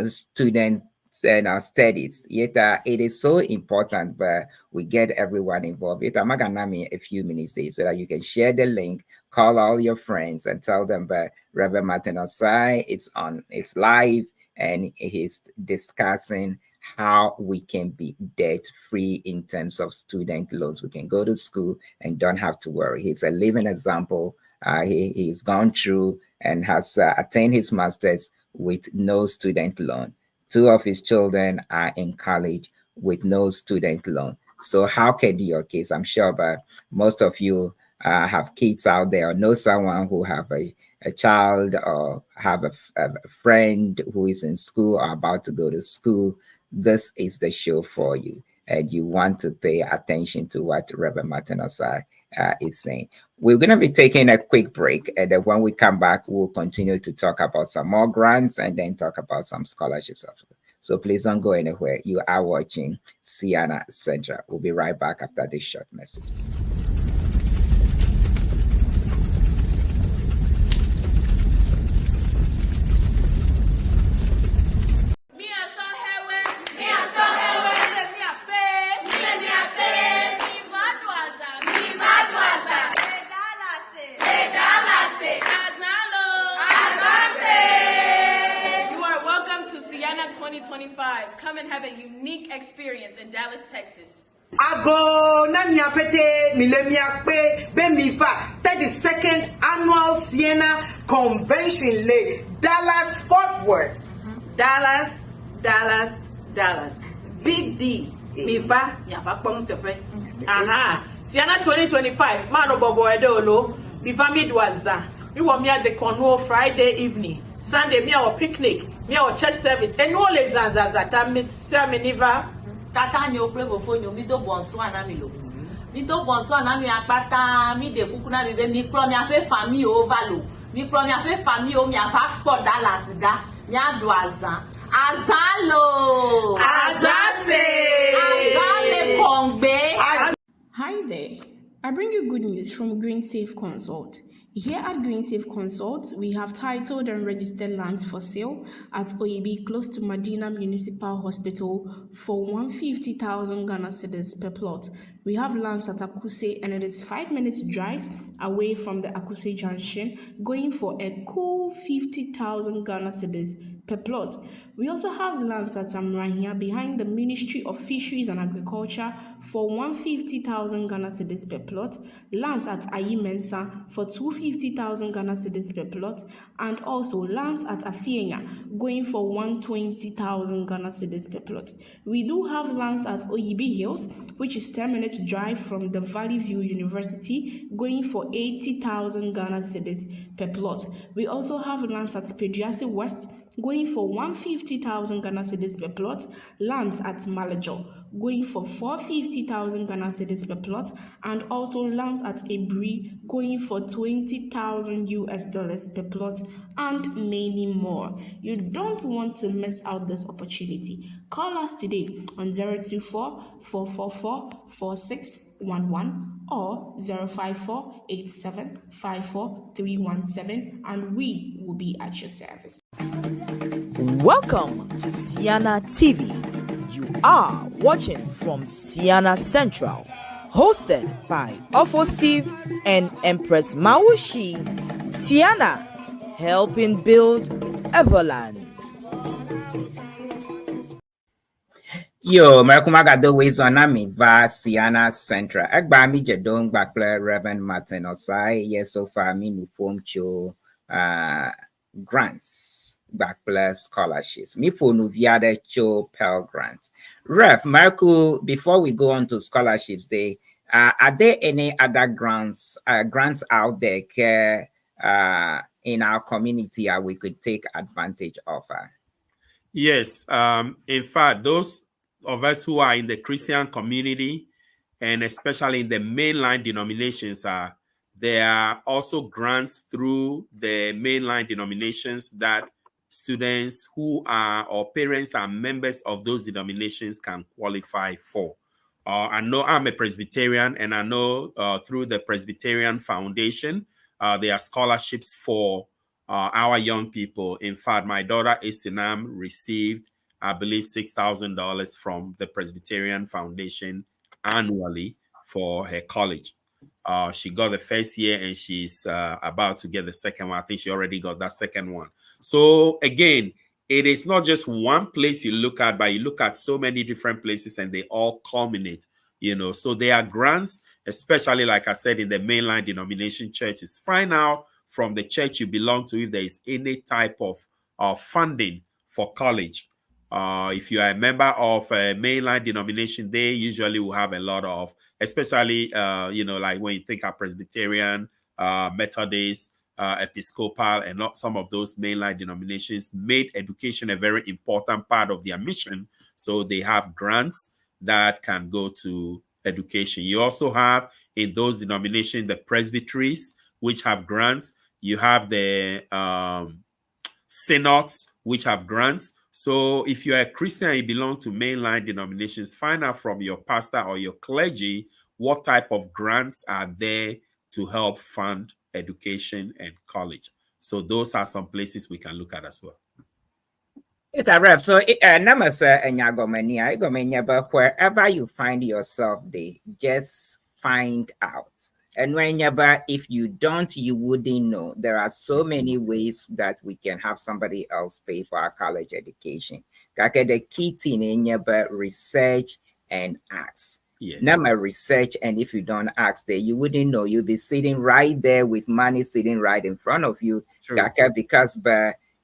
student studies. Yet it is so important, but we get everyone involved. I'm gonna me a few minutes so that you can share the link, call all your friends, and tell them. But Reverend Martin OSAE, it's live. And he's discussing how we can be debt-free in terms of student loans. We can go to school and don't have to worry. He's a living example. He's gone through and has attained his master's with no student loan. 2 of his children are in college with no student loan. So how can be your case? I'm sure, but most of you have kids out there or know someone who have a child or have a friend who is in school or about to go to school. This is the show for you, and you want to pay attention to what Reverend Martin OSAE is saying. We're going to be taking a quick break, and then when we come back, we'll continue to talk about some more grants and then talk about some scholarships afterwards. So please don't go anywhere. You are watching Ceana Central. We'll be right back after this short message. Ceana 2025. Come and have a unique experience in Dallas, Texas. Ago na miapete milemiakpe bemifa 32nd annual Ceana Convention Le Dallas FORTHWORTH. Dallas. Big D. Mifa yafa pong tepe. Aha. Ceana 2025. Mano bobo edolo. Mifa midwaza. We want me at the Cornwall Friday evening. Sunday me our picnic. Me our church service. And all les zanzazata miniva. Tata nyo prevo fonyo mi do bonsoir na mi lo. Mi do bonsoir na mi apata mi de kuku na mi be mi kro mi ape famille o valo. Mi kro mi ape famille o mi afa po Dallas da. Mi adu azan. Azalo. Azase. Azale kongbe. Hi there. I bring you good news from Green Safe Consult. Here at Green Safe Consult, we have titled and registered lands for sale at OEB close to Medina Municipal Hospital for 150,000 Ghana cedis per plot. We have lands at Akuse and it is 5 minutes drive away from the Akuse Junction, going for a cool 50,000 Ghana cedis per plot. We also have lands at Amrahia behind the Ministry of Fisheries and Agriculture for 150,000 Ghana cedis per plot, lands at Ayimensa for 250,000 Ghana cedis per plot, and also lands at Afienya going for 120,000 Ghana cedis per plot. We do have lands at Oyibi Hills, which is 10 minutes drive from the Valley View University, going for 80,000 Ghana cedis per plot. We also have lands at Pediasi West, going for 150,000 Ghana cedis per plot, lands at Malajo, going for 450,000 Ghana cedis per plot, and also lands at Ebri, going for 20,000 US dollars per plot, and many more. You don't want to miss out this opportunity. Call us today on 024-444-4611 or 054-8754-317, and we will be at your service. Welcome to Ceana TV. You are watching from Ceana Central, hosted by Ofo Steve and Empress Maushi. Ceana, helping build Everland. Yo, Marakumaga do ways on me va Ceana Central. Egba mi jedong bakple Reverend Martin OSAE. Yes, so far me nu form cho grants backplace scholarships. Me for nu via the cho Pell Grant. Ref, Marco, before we go on to scholarships, are there any other grants out there in our community we could take advantage of? Yes. In fact, those of us who are in the Christian community and especially in the mainline denominations, there are also grants through the mainline denominations that students who are or parents are members of those denominations can qualify for. I know I'm a Presbyterian, and I know through the Presbyterian Foundation, there are scholarships for our young people. In fact, my daughter Ceana received, I believe, $6,000 from the Presbyterian Foundation annually for her college. She got the first year and she's about to get the second one. I think she already got that second one. So again, it is not just one place you look at, but you look at so many different places and they all culminate, So there are grants, especially like I said, in the mainline denomination churches. Find out from the church you belong to if there is any type of funding for college. If you are a member of a mainline denomination, they usually will have a lot of, especially, like when you think of Presbyterian, Methodist, Episcopal, and not some of those mainline denominations made education a very important part of their mission. So they have grants that can go to education. You also have in those denominations, the presbyteries, which have grants. You have the synods, which have grants. So if you're a Christian and you belong to mainline denominations, find out from your pastor or your clergy what type of grants are there to help fund education and college. So those are some places we can look at as well. It's a rep. So wherever you find yourself, just find out. And whenever, if you don't, you wouldn't know. There are so many ways that we can have somebody else pay for our college education. The key thing in research and ask. Yes. Number research, and if you don't ask there, you wouldn't know. You'll be sitting right there with money sitting right in front of you. Because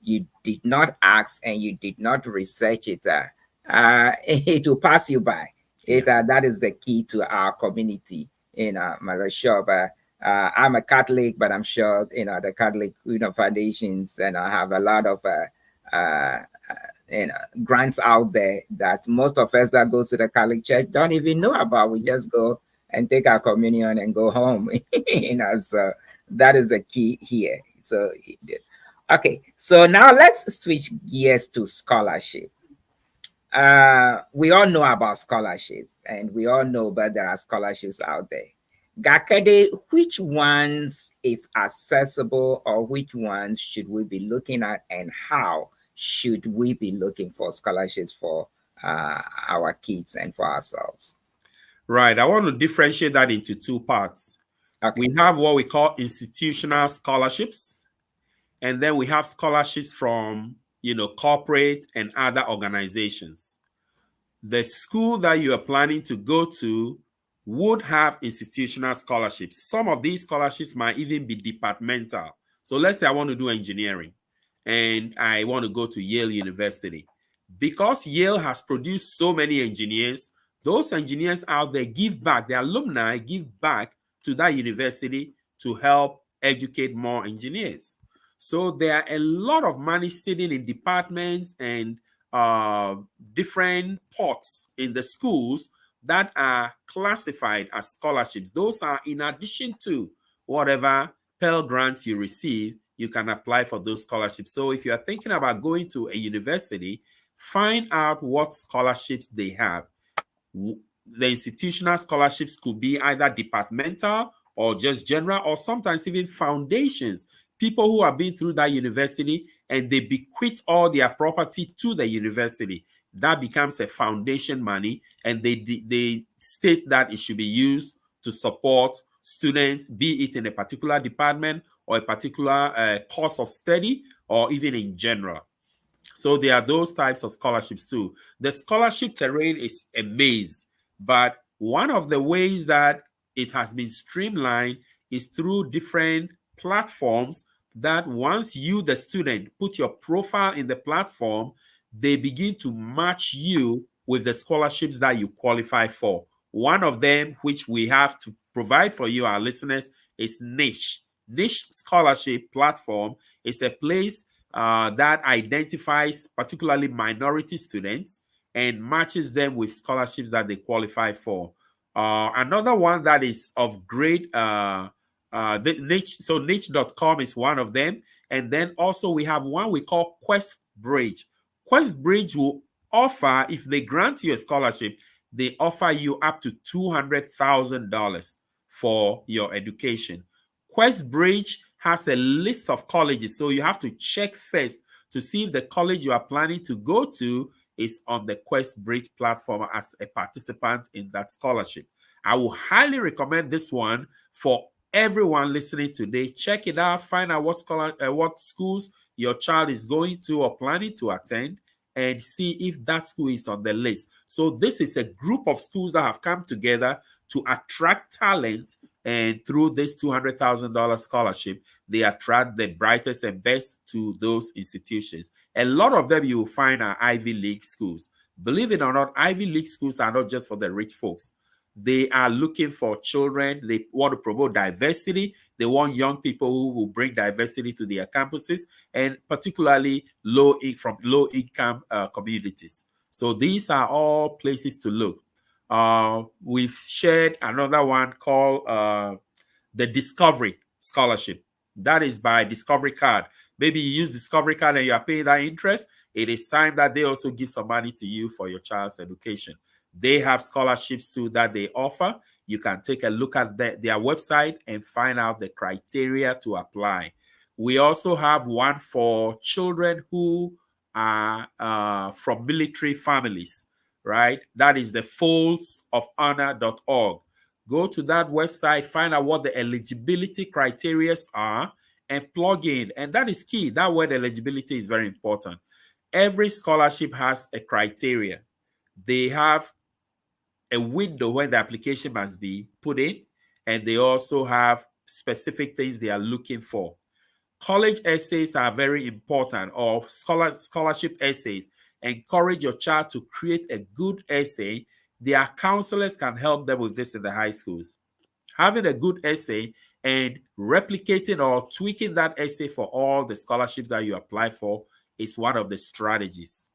you did not ask and you did not research it. It will pass you by. That is the key to our community. Malaysia, I'm a Catholic, but I'm sure the Catholic foundations, and I have a lot of grants out there that most of us that go to the Catholic Church don't even know about. We just go and take our communion and go home. So that is the key here. So okay, so now let's switch gears to scholarship. We all know about scholarships, and we all know that there are scholarships out there. Gakade, which ones is accessible, or which ones should we be looking at, and how should we be looking for scholarships for our kids and for ourselves? Right. I want to differentiate that into two parts. Okay. We have what we call institutional scholarships, and then we have scholarships from corporate and other organizations. The school that you are planning to go to would have institutional scholarships. Some of these scholarships might even be departmental. So let's say I want to do engineering and I want to go to Yale University. Because Yale has produced so many engineers, those engineers out there give back, the alumni give back to that university to help educate more engineers. So there are a lot of money sitting in departments and different pots in the schools that are classified as scholarships. Those are in addition to whatever Pell Grants you receive, you can apply for those scholarships. So if you are thinking about going to a university, find out what scholarships they have. The institutional scholarships could be either departmental or just general, or sometimes even foundations. People who have been through that university and they bequeath all their property to the university. That becomes a foundation money, and they state that it should be used to support students, be it in a particular department or a particular course of study, or even in general. So there are those types of scholarships too. The scholarship terrain is a maze, but one of the ways that it has been streamlined is through different platforms that once you, the student, put your profile in the platform, they begin to match you with the scholarships that you qualify for. One of them, which we have to provide for you, our listeners, is Niche. Niche Scholarship Platform is a place that identifies particularly minority students and matches them with scholarships that they qualify for. Another one that is of great Niche, so niche.com is one of them. And then also we have one we call QuestBridge. QuestBridge will offer, if they grant you a scholarship, they offer you up to $200,000 for your education. QuestBridge has a list of colleges, so you have to check first to see if the college you are planning to go to is on the QuestBridge platform as a participant in that scholarship. I will highly recommend this one for everyone listening today. Check it out, find out what schools your child is going to or planning to attend, and see if that school is on the list. So this is a group of schools that have come together to attract talent, and through this $200,000 scholarship, they attract the brightest and best to those institutions. A lot of them you will find are Ivy League schools. Believe it or not, Ivy League schools are not just for the rich folks. They are looking for children. They want to promote diversity. They want young people who will bring diversity to their campuses, and particularly from low-income communities. So these are all places to look. We've shared another one called the Discovery Scholarship. That is by Discovery Card. Maybe you use Discovery Card and you are paying that interest. It is time that they also give some money to you for your child's education. They have scholarships too that they offer. You can take a look at their website and find out the criteria to apply. We also have one for children who are from military families, right? That is the foldsofhonor.org. Go to that website, find out what the eligibility criteria are, and plug in. And that is key. That word eligibility is very important. Every scholarship has a criteria. They have a window where the application must be put in, and they also have specific things they are looking for. College essays are very important, or scholarship essays. Encourage your child to create a good essay. Their counselors can help them with this in the high schools. Having a good essay and replicating or tweaking that essay for all the scholarships that you apply for is one of the strategies.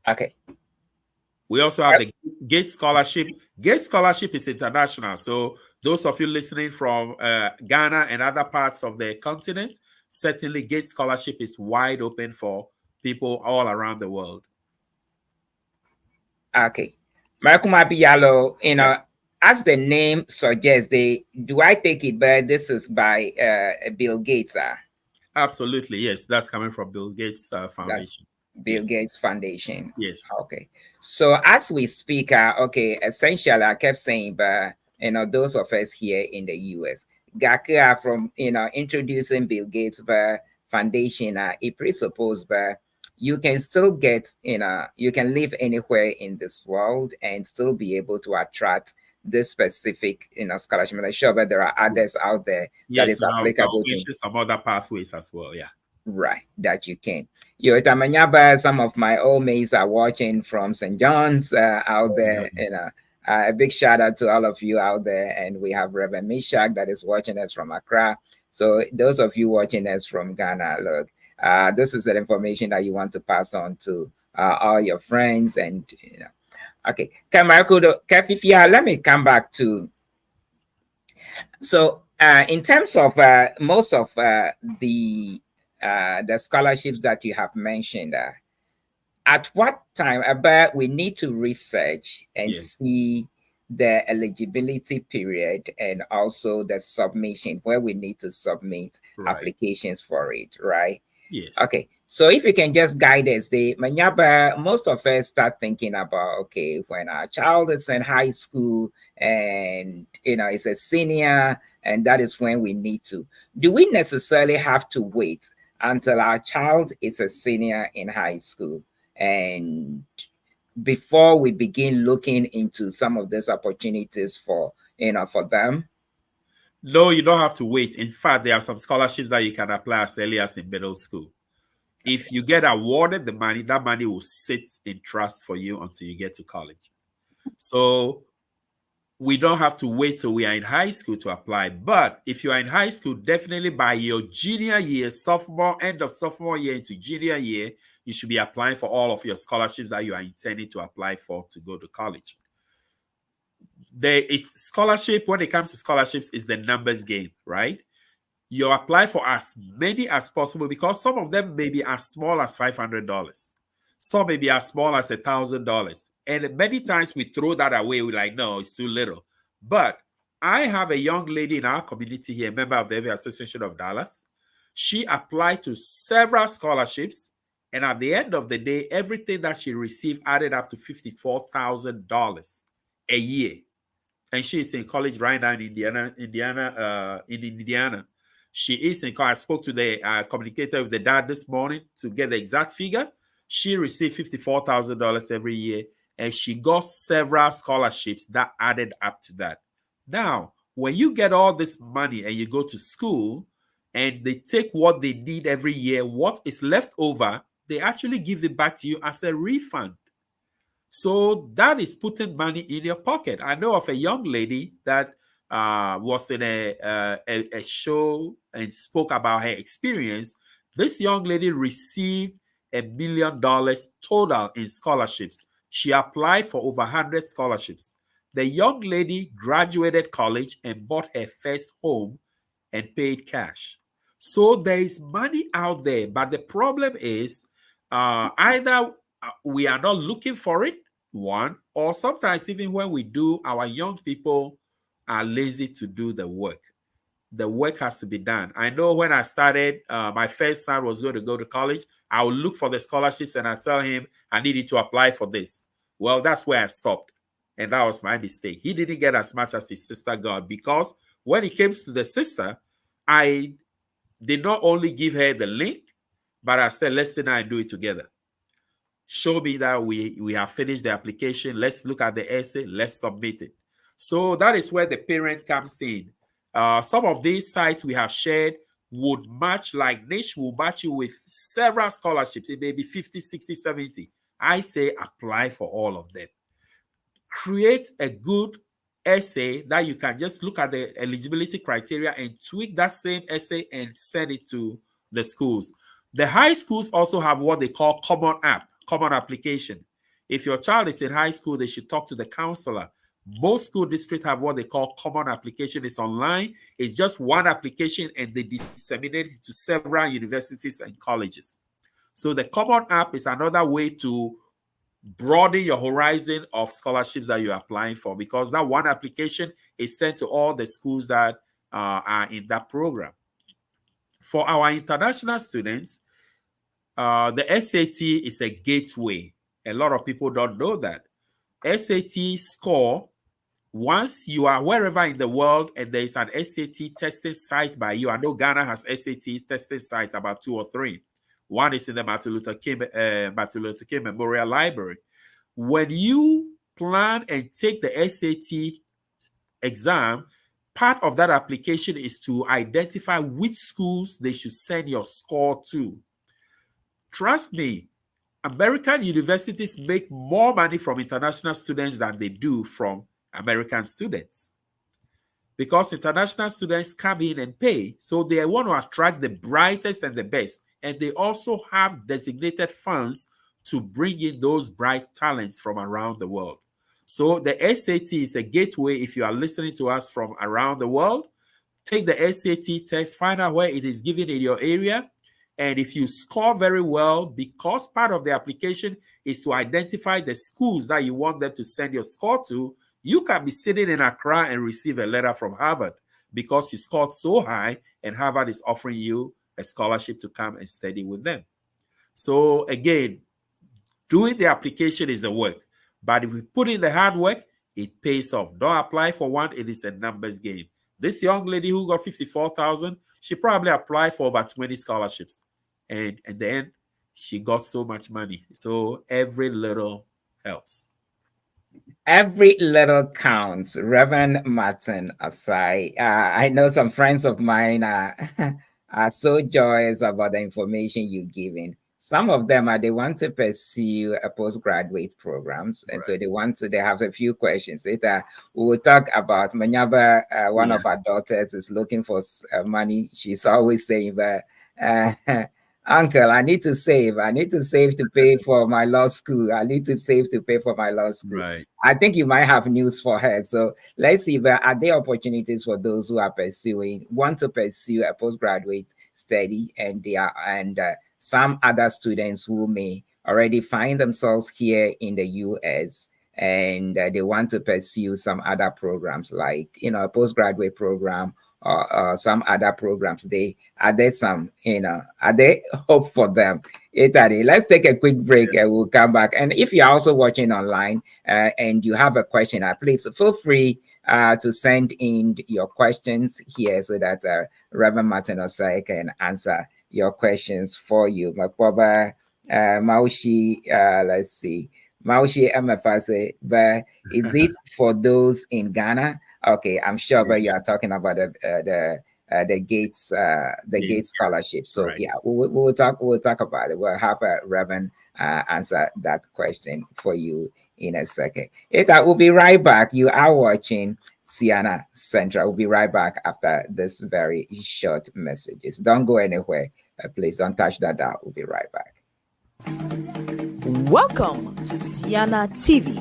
Okay. We also have the GATE Scholarship. GATE Scholarship is international. So those of you listening from Ghana and other parts of the continent, certainly GATE Scholarship is wide open for people all around the world. Okay. Marakuma Biyalo, as the name suggests, do I take it, but this is by Bill Gates? Absolutely, yes. That's coming from Bill Gates Foundation. Bill Gates Foundation. Yes. Okay. So as we speak, essentially, I kept saying, but those of us here in the US, Gaka from introducing Bill Gates, but foundation, it presupposes that you can still get, you can live anywhere in this world and still be able to attract this specific, scholarship. I'm sure that there are others out there that is applicable to some other pathways as well. Yeah. Right, that you can. Yo, Tamanyaba, some of my old mates are watching from St. John's out there. A big shout out to all of you out there. And we have Reverend Mishak that is watching us from Accra. So those of you watching us from Ghana, look, this is the information that you want to pass on to all your friends. And, okay. Let me come back to. So in terms of most of the scholarships that you have mentioned, at what time about we need to research and see the eligibility period and also the submission where we need to submit applications for it, right? Yes. Okay. So if you can just guide us, most of us start thinking about, okay, when our child is in high school and, is a senior, and that is when we need to. Do we necessarily have to wait until our child is a senior in high school and before we begin looking into some of these opportunities for them? No, you don't have to wait. In fact, there are some scholarships that you can apply as early as in middle school. If you get awarded the money, that money will sit in trust for you until you get to college. So we don't have to wait till we are in high school to apply. But if you are in high school, definitely by your junior year, end of sophomore year into junior year, you should be applying for all of your scholarships that you are intending to apply for to go to college. Scholarship, when it comes to scholarships, is the numbers game, right? You apply for as many as possible because some of them may be as small as $500. Some may be as small as $1,000. And many times we throw that away. We're like, no, it's too little. But I have a young lady in our community here, a member of the Every Association of Dallas. She applied to several scholarships. And at the end of the day, everything that she received added up to $54,000 a year. And she is in college right now in Indiana. She is in college. I spoke to the communicator with the dad this morning to get the exact figure. She received $54,000 every year, and she got several scholarships that added up to that. Now, when you get all this money and you go to school and they take what they need every year, what is left over, they actually give it back to you as a refund. So that is putting money in your pocket. I know of a young lady that was in a show and spoke about her experience. This young lady received $1 million total in scholarships. She applied for over 100 scholarships. The young lady graduated college and bought her first home and paid cash. So there is money out there, but the problem is either we are not looking for it, one, or sometimes even when we do, our young people are lazy to do the work. The work has to be done. I know when I started, my first son was going to go to college. I would look for the scholarships and I tell him I needed to apply for this. Well, that's where I stopped. And that was my mistake. He didn't get as much as his sister got because when it came to the sister, I did not only give her the link, but I said, let's sit down and do it together. Show me that we have finished the application. Let's look at the essay. Let's submit it. So that is where the parent comes in. Some of these sites we have shared would match, like Niche will match you with several scholarships. It may be 50, 60, 70. I say apply for all of them. Create a good essay that you can just look at the eligibility criteria and tweak that same essay and send it to the schools. The high schools also have what they call common application. If your child is in high school, they should talk to the counselor. Most school districts have what they call common application. It's online. It's just one application and they disseminate it to several universities and colleges. So the common app is another way to broaden your horizon of scholarships that you're applying for, because that one application is sent to all the schools that are in that program. For our international students, the SAT is a gateway. A lot of people don't know that. SAT score Once you are wherever in the world and there is an SAT testing site by you, I know Ghana has SAT testing sites, about 2 or 3. One is in the Martin Luther King Memorial Library. When you plan and take the SAT exam, part of that application is to identify which schools they should send your score to. Trust me, American universities make more money from international students than they do from American students, because international students come in and pay, so they want to attract the brightest and the best, and they also have designated funds to bring in those bright talents from around the world. So the SAT is a gateway. If you are listening to us from around the world, take the SAT test, find out where it is given in your area. And if you score very well, because part of the application is to identify the schools that you want them to send your score to, you can be sitting in Accra and receive a letter from Harvard because you scored so high, and Harvard is offering you a scholarship to come and study with them. So again, doing the application is the work. But if we put in the hard work, it pays off. Don't apply for one. It is a numbers game. This young lady who got 54,000, she probably applied for over 20 scholarships. And at the end, she got so much money. So every little helps. Every little counts. Reverend Martin OSAE. I know some friends of mine are so joyous about the information you're giving. Some of them they want to pursue a postgraduate programs, and so they have a few questions. We will talk about Manyaba. One of our daughters is looking for money. She's always saying, Uncle, I need to save. I need to save to pay for my law school. I need to save to pay for my law school. Right. I think you might have news for her. So let's see, are there opportunities for those who are want to pursue a postgraduate study, and some other students who may already find themselves here in the US and they want to pursue some other programs, like, a postgraduate program or some other programs. Are there hope for them? Let's take a quick break and we'll come back. And if you're also watching online and you have a question, please feel free to send in your questions here so that Reverend Martin OSAE can answer your questions for you. Makwaba Maushi, let's see. Maushi Amafase, but is it for those in Ghana? Okay, I'm sure, but you are talking about the Gates Gates scholarship. So yeah, we'll talk about it. We'll have Reverend answer that question for you in a second. We'll be right back. You are watching Ceana Central. We'll be right back after this very short messages. Don't go anywhere. Please don't touch that dial. We'll be right back. Welcome to Ceana TV.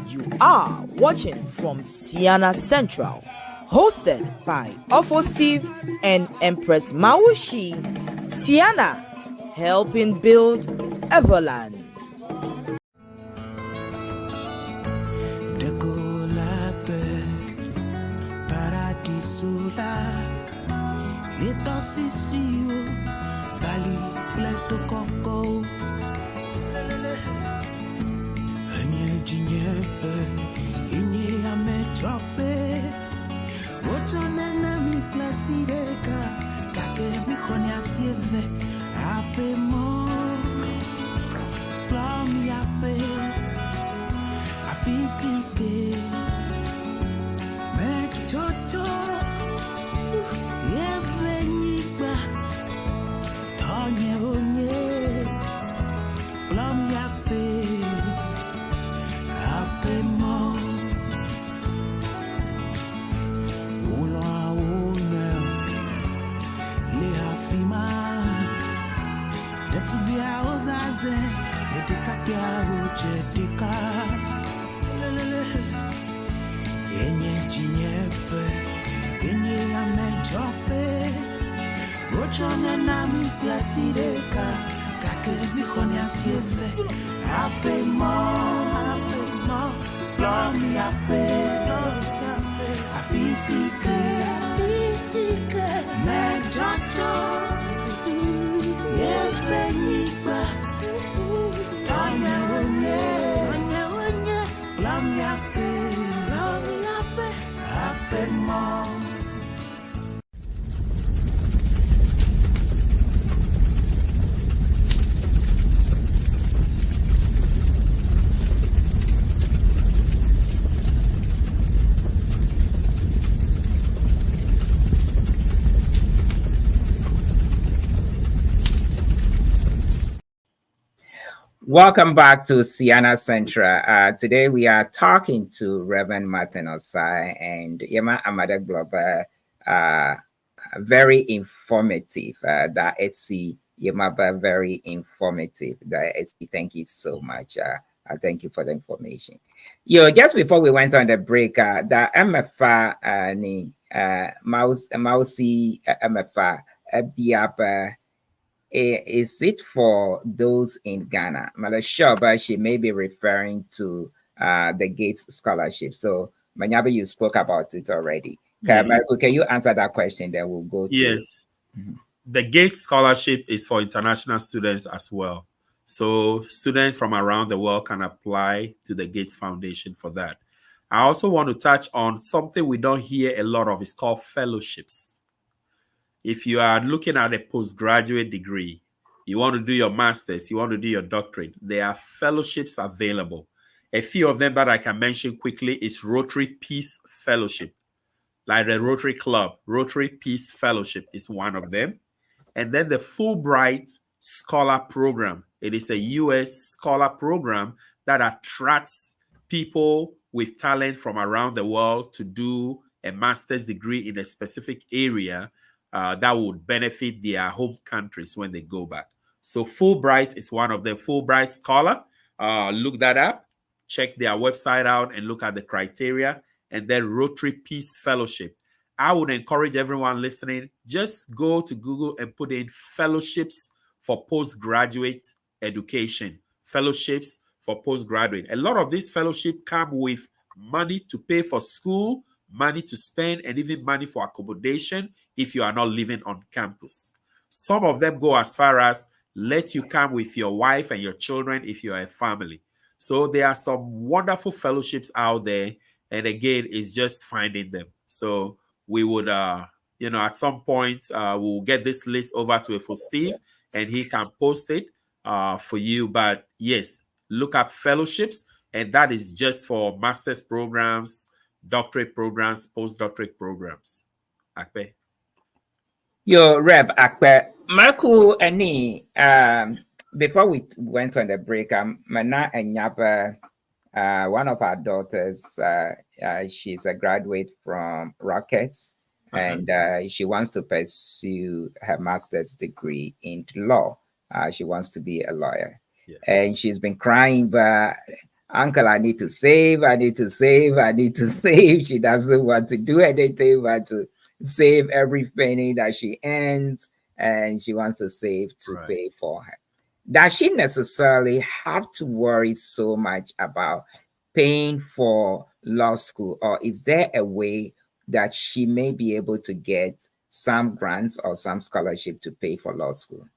You are watching from Ceana Central, hosted by Ofo Steve and Empress Maushi. Ceana, helping build Everland. Welcome back to Ceana Central. Today we are talking to Reverend Martin OSAE and Yema Amade Globa. Very informative. That it's Yema, very informative. That it's, thank you so much. Thank you for the information. Just before we went on the break, the MFA ni Mausi MFA Biaba. Is it for those in Ghana? I'm sure, but she may be referring to the Gates Scholarship. So, Manyabe, you spoke about it already. Yes. Can you answer that question? Then we'll go to. Yes. The Gates Scholarship is for international students as well. So, students from around the world can apply to the Gates Foundation for that. I also want to touch on something we don't hear a lot of. It's called fellowships. If you are looking at a postgraduate degree, you want to do your master's, you want to do your doctorate, there are fellowships available. A few of them that I can mention quickly is Rotary Peace Fellowship, like the Rotary Club. Rotary Peace Fellowship is one of them. And then the Fulbright Scholar Program. It is a U.S. scholar program that attracts people with talent from around the world to do a master's degree in a specific area that would benefit their home countries when they go back. So Fulbright is one of them. Fulbright Scholar, look that up, check their website out and look at the criteria. And then Rotary Peace Fellowship. I would encourage everyone listening, just go to Google and put in fellowships for postgraduate education. Fellowships for postgraduate. A lot of these fellowships come with money to pay for school, money to spend, and even money for accommodation if you are not living on campus. Some of them go as far as let you come with your wife and your children if you are a family. So there are some wonderful fellowships out there, and again, it's just finding them. So we would, at some point, we'll get this list over to Steve, and he can post it for you. But yes, look up fellowships, and that is just for master's programs, doctorate programs, postdoctorate programs. Akpe. Rev Akpe. Marco Ani, before we went on the break, Mana and Nyapa, one of our daughters, she's a graduate from Rockets, and she wants to pursue her master's degree in law. She wants to be a lawyer. Yeah. And she's been crying, but Uncle, I need to save, I need to save, I need to save. She doesn't want to do anything but to save every penny that she earns, and she wants to save to pay for her. Does she necessarily have to worry so much about paying for law school, or is there a way that she may be able to get some grants or some scholarship to pay for law school?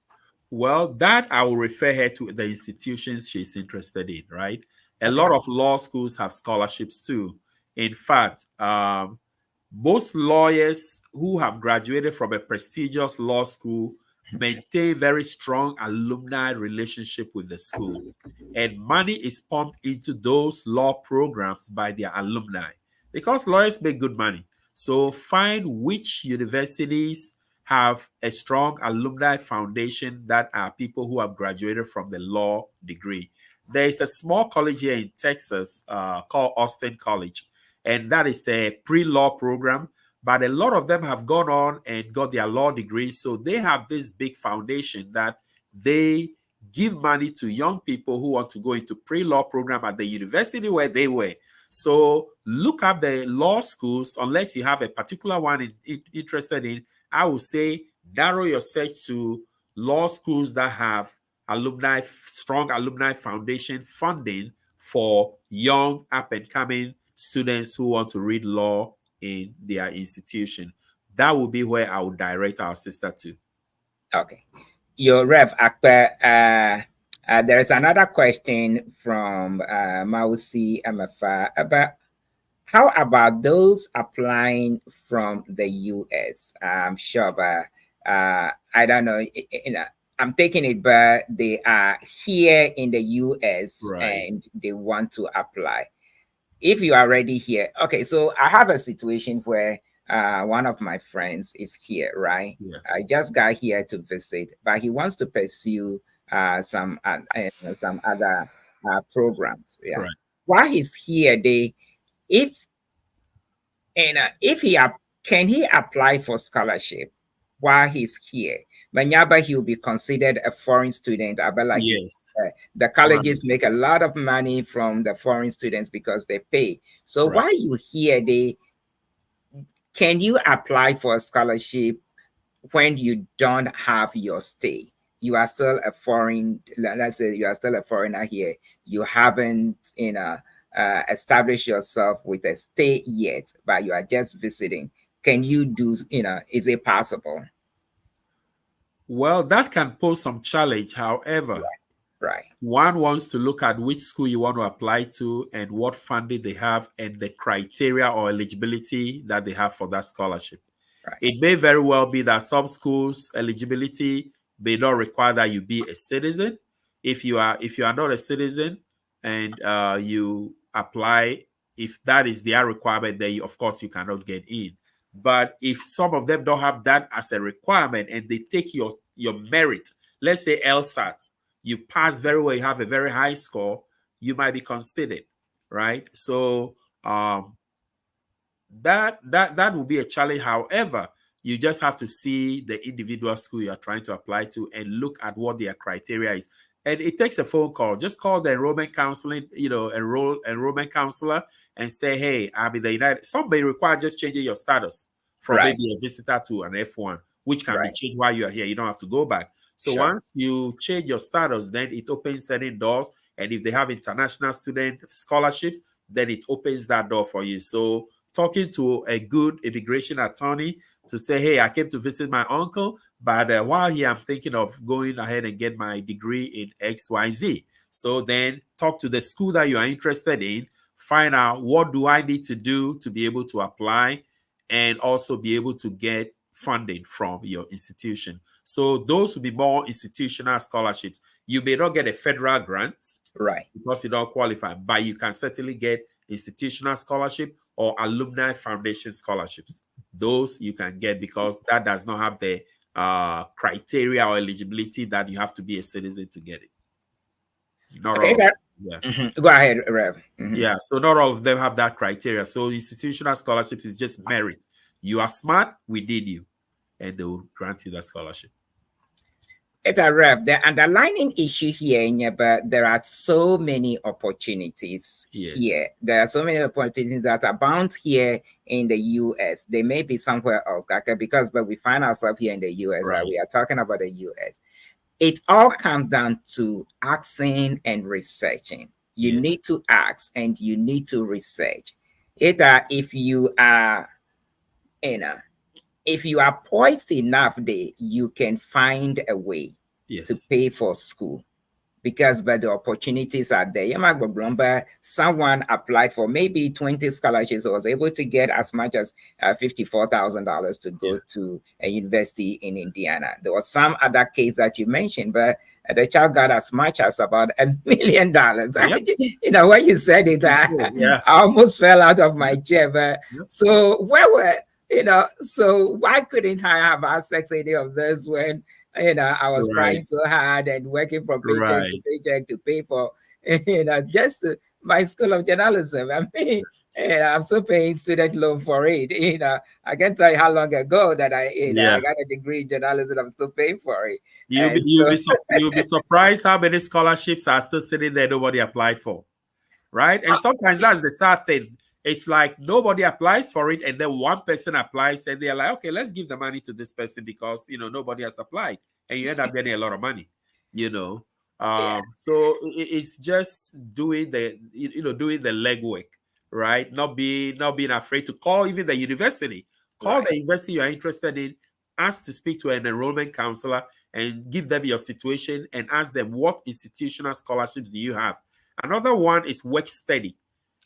Well, that I will refer her to the institutions she's interested in, right? A lot of law schools have scholarships too. In fact, most lawyers who have graduated from a prestigious law school maintain very strong alumni relationship with the school. And money is pumped into those law programs by their alumni because lawyers make good money. So find which universities have a strong alumni foundation that are people who have graduated from the law degree. There is a small college here in Texas called Austin College, and that is a pre-law program, but a lot of them have gone on and got their law degrees, so they have this big foundation that they give money to young people who want to go into pre-law program at the university where they were. So look up the law schools, unless you have a particular one interested in. I would say narrow your search to law schools that have strong alumni foundation funding for young up-and-coming students who want to read law in their institution. That would be where I would direct our sister to. Okay. Your Rev Akpe, there is another question from Mausi MFA about how about those applying from the US? I'm sure, but I don't know. I'm taking it, but they are here in the US and they want to apply. If you are already here, okay. So I have a situation where one of my friends is here, right? Yeah. I just got here to visit, but he wants to pursue some other programs. Yeah. Correct. While he's here, if if can he apply for scholarship while he's here? Manyaba, he'll be considered a foreign student. But like Yes. the colleges make a lot of money from the foreign students because they pay. So Right. while you here, can you apply for a scholarship when you don't have your stay? You are still a foreign, let's say you are still a foreigner here. You haven't, established yourself with a stay yet, but you are just visiting. Can you do, is it possible? Well, that can pose some challenge. However, right. One wants to look at which school you want to apply to and what funding they have and the criteria or eligibility that they have for that scholarship. Right. It may very well be that some schools' eligibility may not require that you be a citizen. If you are not a citizen and you apply, if that is their requirement, then of course you cannot get in. But if some of them don't have that as a requirement and they take your merit, let's say LSAT, you pass very well, you have a very high score, you might be considered, right? So that will be a challenge. However, you just have to see the individual school you are trying to apply to and look at what their criteria is. And it takes a phone call. Just call the enrollment counseling, enrollment counselor and say, hey, I'm in the United. Some may require just changing your status from right. maybe a visitor to an F1, which can right. be changed while you are here. You don't have to go back. So once you change your status, then it opens certain doors. And if they have international student scholarships, then it opens that door for you. So talking to a good immigration attorney to say, hey, I came to visit my uncle, but while here, I'm thinking of going ahead and get my degree in XYZ. So then talk to the school that you are interested in, find out what do I need to do to be able to apply and also be able to get funding from your institution. So those will be more institutional scholarships. You may not get a federal grant, right, because you don't qualify, but you can certainly get institutional scholarship or alumni foundation scholarships. Those you can get because that does not have the criteria or eligibility that you have to be a citizen to get it. Not okay, all. Yeah. Go ahead, Rev. Yeah, so not all of them have that criteria. So institutional scholarships is just merit. You are smart, we need you, and they will grant you that scholarship. It's a Rev. The underlying issue here, but there are so many opportunities here. There are so many opportunities that abound here in the U.S. They may be somewhere else, but we find ourselves here in the U.S. Right. We are talking about the U.S. It all comes down to asking and researching. You need to ask and you need to research. If you are, if you are poised enough, you can find a way to pay for school because the opportunities are there. Someone applied for maybe 20 scholarships, was able to get as much as $54,000 to go to a university in Indiana. There was some other case that you mentioned, but the child got as much as about $1 million. When you said it, I almost fell out of my chair. But so so why couldn't I have access to any of this when I was trying so hard and working from paycheck to paycheck to pay for just my school of journalism. I mean, I'm still paying student loan for it. I can't tell you how long ago that I got a degree in journalism. I'm still paying for it. You'll be surprised how many scholarships are still sitting there nobody applied for, right? And sometimes that's the sad thing. It's like nobody applies for it, and then one person applies, and they're like, okay, let's give the money to this person because nobody has applied, and you end up getting a lot of money, So it's just doing the doing the legwork, right? Not being afraid to call even the university. Call the university you're interested in, ask to speak to an enrollment counselor, and give them your situation and ask them what institutional scholarships do you have. Another one is work study,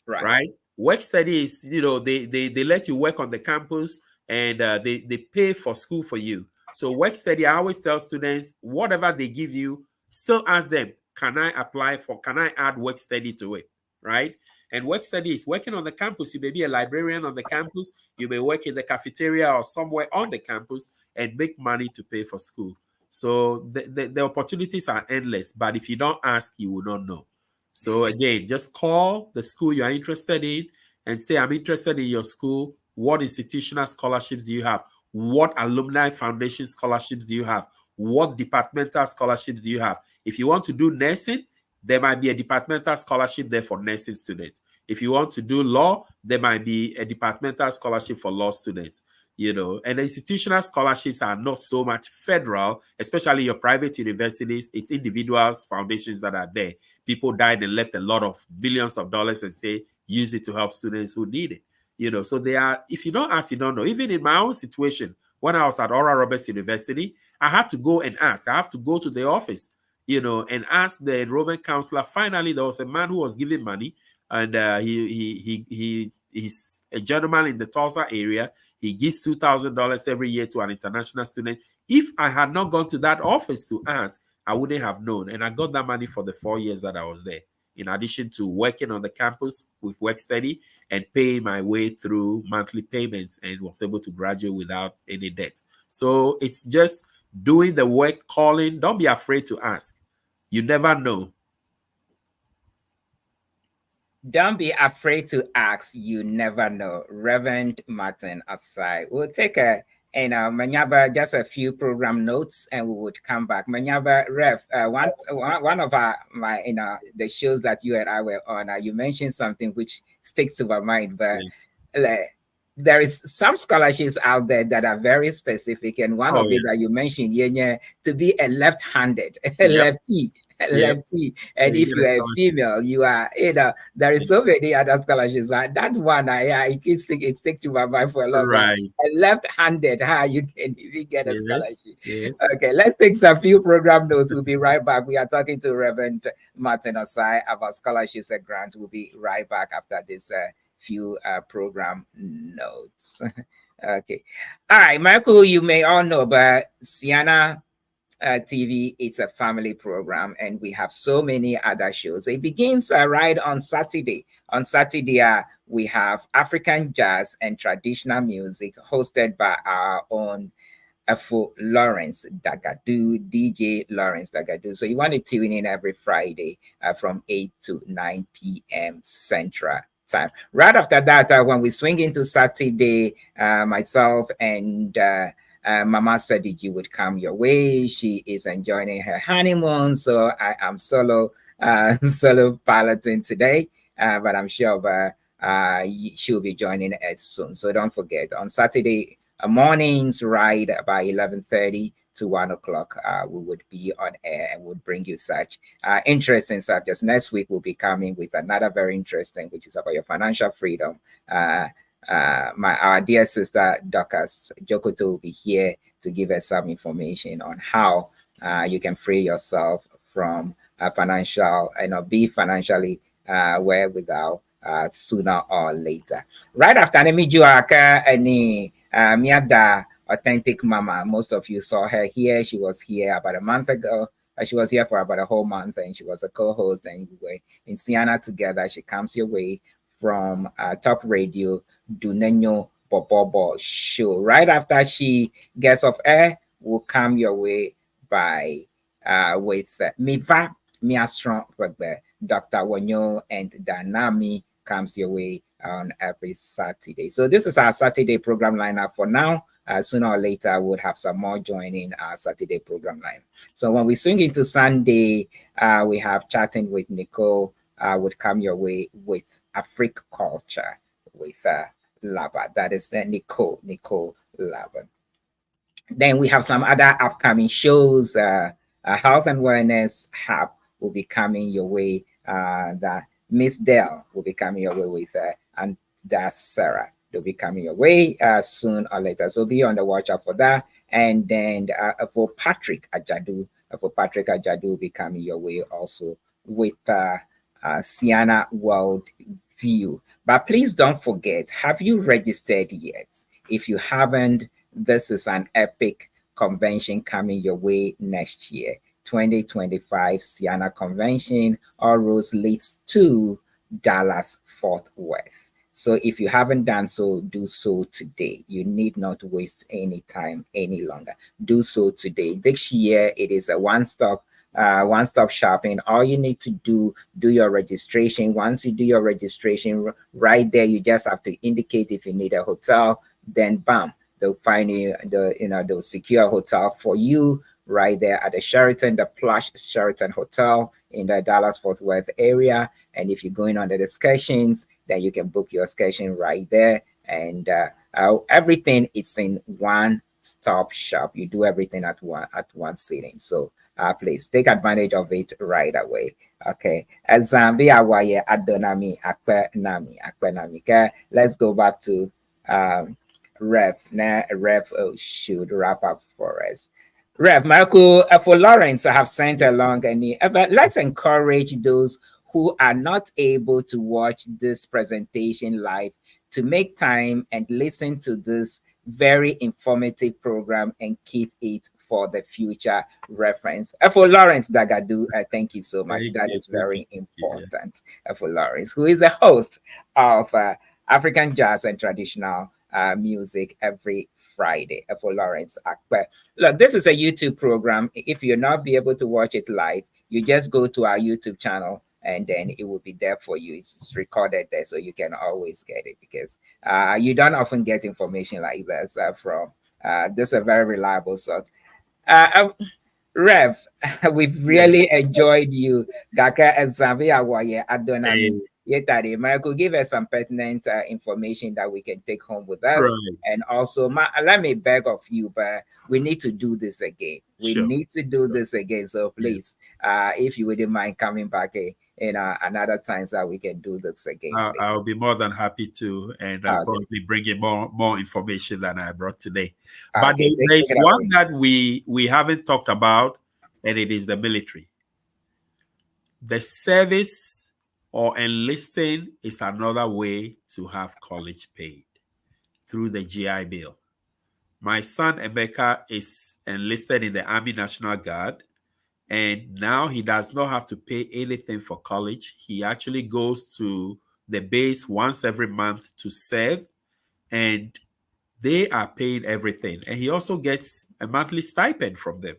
right? Work study is, they let you work on the campus and they pay for school for you. So work study, I always tell students, whatever they give you, still ask them, can I add work study to it, right? And work study is working on the campus. You may be a librarian on the campus. You may work in the cafeteria or somewhere on the campus and make money to pay for school. So the opportunities are endless, but if you don't ask, you will not know. So again, just call the school you are interested in and say, I'm interested in your school. What institutional scholarships do you have? What alumni foundation scholarships do you have? What departmental scholarships do you have? If you want to do nursing, there might be a departmental scholarship there for nursing students. If you want to do law, there might be a departmental scholarship for law students. You know, and the institutional scholarships are not so much federal, especially your private universities. It's individuals, foundations that are there. People died and left a lot of billions of dollars and say, use it to help students who need it. You know, so they are, if you don't ask, you don't know. Even in my own situation, when I was at Oral Roberts University, I had to go and ask. I have to go to the office, you know, and ask the enrollment counselor. Finally, there was a man who was giving money, and he's a gentleman in the Tulsa area. He gives $2,000 every year to an international student. If I had not gone to that office to ask, I wouldn't have known. And I got that money for the 4 years that I was there, in addition to working on the campus with work study and paying my way through monthly payments, and was able to graduate without any debt. So it's just doing the work, calling. Don't be afraid to ask. You never know. Don't be afraid to ask. You never know. Reverend Martin OSAE. We'll take a Manyaba, just a few program notes, and we would come back. Manyaba, Rev, one of the shows that you and I were on, you mentioned something which sticks to my mind, but there is some scholarships out there that are very specific, and one of it that you mentioned, to be a left-handed, lefty. Lefty, and if you are a female, you are, there is so many other scholarships. But that one, it stick to my mind for a long time. A left-handed, you can even get a scholarship. Okay, let's take some few program notes. We'll be right back. We are talking to Reverend Martin OSAE about scholarships and grants. We'll be right back after this few program notes. Okay, all right, Michael. You may all know, but Ceana TV, it's a family program, and we have so many other shows. It begins right on Saturday. On Saturday, we have African jazz and traditional music hosted by our own Lawrence Dagadu, DJ Lawrence Dagadu. So you want to tune in every Friday from 8 to 9 p.m. Central Time. Right after that, when we swing into Saturday, myself and Mama said that you would come your way. She is enjoying her honeymoon, so I am solo piloting today, but I'm sure she'll be joining us soon. So don't forget, on Saturday mornings, right by 11:30 to 1 o'clock, we would be on air and would bring you such interesting subjects. Next week, we'll be coming with another very interesting, which is about your financial freedom. Our dear sister Dorcas Jokoto will be here to give us some information on how you can free yourself from financial, be financially wherewithal sooner or later. Right after Nemijuaka and Miada Authentic Mama, most of you saw her here. She was here about a month ago. She was here for about a whole month, and she was a co-host, and we were in Ceana together. She comes your way from Top Radio Dunenyo Bobobo show. Right after she gets off air, will come your way by with Miva Miastrong with Dr. Wanyo and Danami comes your way on every Saturday. So this is our Saturday program lineup for now. Sooner or later, we'll have some more joining our Saturday program line. So when we swing into Sunday, we have Chatting with Nicole would come your way with African Culture with Lava. That is Nicole Lava. Then we have some other upcoming shows. Health and Wellness Hub will be coming your way. That Miss Dell will be coming your way with, and that's Sarah. They'll be coming your way soon or later. So be on the watch out for that. And then for Patrick Ajadu will be coming your way also with Ceana World View. But please don't forget, have you registered yet? If you haven't, this is an epic convention coming your way next year. 2025 Ceana Convention. All roads leads to Dallas Fort Worth. So if you haven't done so, do so today. You need not waste any time any longer. Do so today. This year, it is a one-stop shopping. All you need to do your registration. Once you do your registration, right there, you just have to indicate if you need a hotel. Then bam, they'll find you they'll secure a hotel for you right there at the Sheraton, the plush Sheraton Hotel in the Dallas-Fort Worth area. And if you're going on the excursions, then you can book your excursion right there. And everything, it's in one-stop shop. You do everything at one sitting. So please take advantage of it right away. Okay. Zambia waye adonami akpe nami. Let's go back to Rev. Now Rev should wrap up for us. Rev Marco, for Lawrence, I have sent along but let's encourage those who are not able to watch this presentation live to make time and listen to this very informative program and keep it for the future reference. For Lawrence Dagadu, thank you so much. That is very important. For Lawrence, who is a host of African jazz and traditional music every Friday. For Lawrence Akpe. Look, this is a YouTube program. If you're not be able to watch it live, you just go to our YouTube channel and then it will be there for you. It's recorded there, so you can always get it, because you don't often get information like this from this is a very reliable source. Rev, we've really enjoyed you. Gaka Zambia waye adonami. Yetade, Marco, give us some pertinent information that we can take home with us. Right. And also, let me beg of you, but we need to do this again. We need to do this again. So please, if you wouldn't mind coming back another time so we can do this again. I'll be more than happy to, and I'll probably bring in more information than I brought today. But there's one that we haven't talked about, and it is the military. The service or enlisting is another way to have college paid through the GI Bill. My son Emeka is enlisted in the Army National Guard, and now he does not have to pay anything for college. He actually goes to the base once every month to serve, and they are paying everything. And he also gets a monthly stipend from them.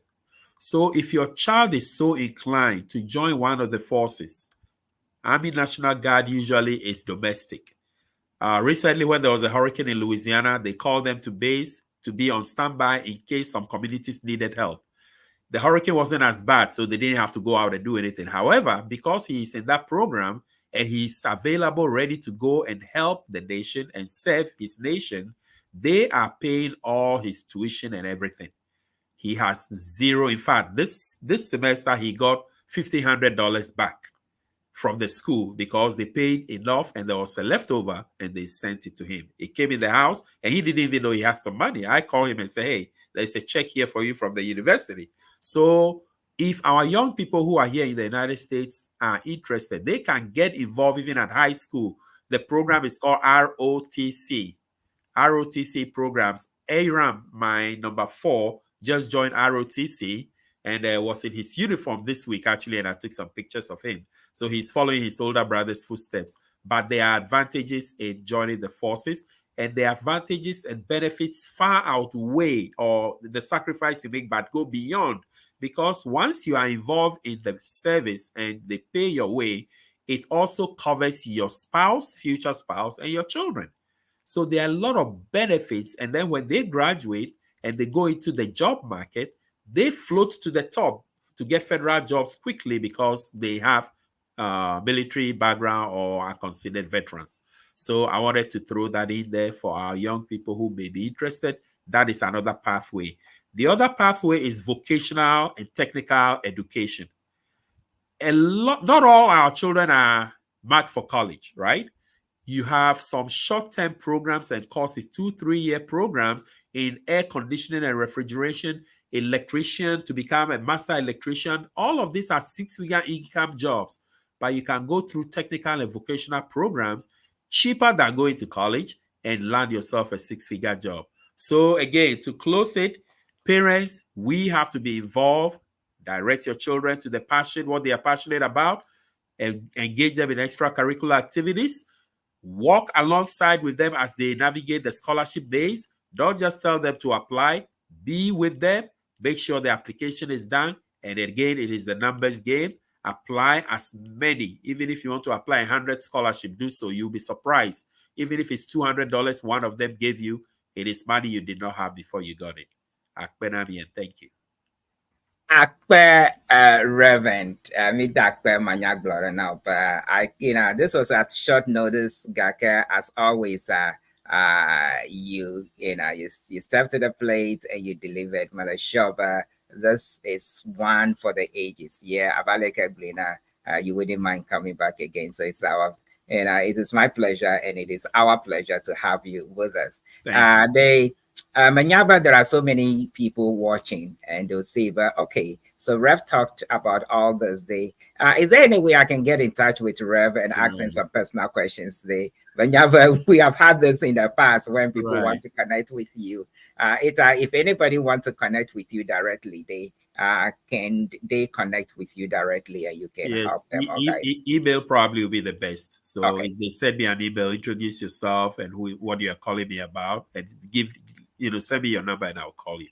So if your child is so inclined to join one of the forces, Army National Guard usually is domestic. Recently, when there was a hurricane in Louisiana, they called them to base to be on standby in case some communities needed help. The hurricane wasn't as bad, so they didn't have to go out and do anything. However, because he's in that program and he's available, ready to go and help the nation and serve his nation, they are paying all his tuition and everything. He has zero. In fact, this semester, he got $1,500 back from the school because they paid enough and there was a leftover and they sent it to him. It came in the house and he didn't even know he had some money. I called him and said, hey, there's a check here for you from the university. So if our young people who are here in the United States are interested, they can get involved even at high school. The program is called ROTC programs. Aram, my number 4, just joined ROTC and was in his uniform this week, actually, and I took some pictures of him. So he's following his older brother's footsteps. But there are advantages in joining the forces, and the advantages and benefits far outweigh or the sacrifice you make, but go beyond. Because once you are involved in the service and they pay your way, it also covers your spouse, future spouse, and your children. So there are a lot of benefits. And then when they graduate and they go into the job market, they float to the top to get federal jobs quickly because they have military background or are considered veterans. So I wanted to throw that in there for our young people who may be interested. That is another pathway. The other pathway is vocational and technical education. Not all our children are marked for college, right? You have some short-term programs and courses, 2-3 year programs in air conditioning and refrigeration, electrician to become a master electrician. All of these are 6-figure income jobs, but you can go through technical and vocational programs cheaper than going to college and land yourself a 6-figure job. So again, to close it, parents, we have to be involved. Direct your children to the passion, what they are passionate about, and engage them in extracurricular activities. Walk alongside with them as they navigate the scholarship days. Don't just tell them to apply. Be with them. Make sure the application is done. And again, it is the numbers game. Apply as many. Even if you want to apply 100 scholarships, do so. You'll be surprised. Even if it's $200, one of them gave you, it is money you did not have before you got it. Akpenami, and thank you. Akpe Reverend, me dakpe manyak glory now, but this was at short notice, Gaka, as always. You stepped to the plate and you delivered, Mother Shoba. This is one for the ages. Yeah, Abaleka Blina, you wouldn't mind coming back again. So it's it is my pleasure and it is our pleasure to have you with us. Manyaba, there are so many people watching and they'll say, but okay, so Rev talked about all this. Is there any way I can get in touch with Rev and ask him some personal questions today? Manyaba, we have had this in the past when people want to connect with you. If anybody wants to connect with you directly, can they connect with you directly and you can help them? Email probably will be the best. So if they send me an email, introduce yourself and what you are calling me about, and send me your number and I'll call you.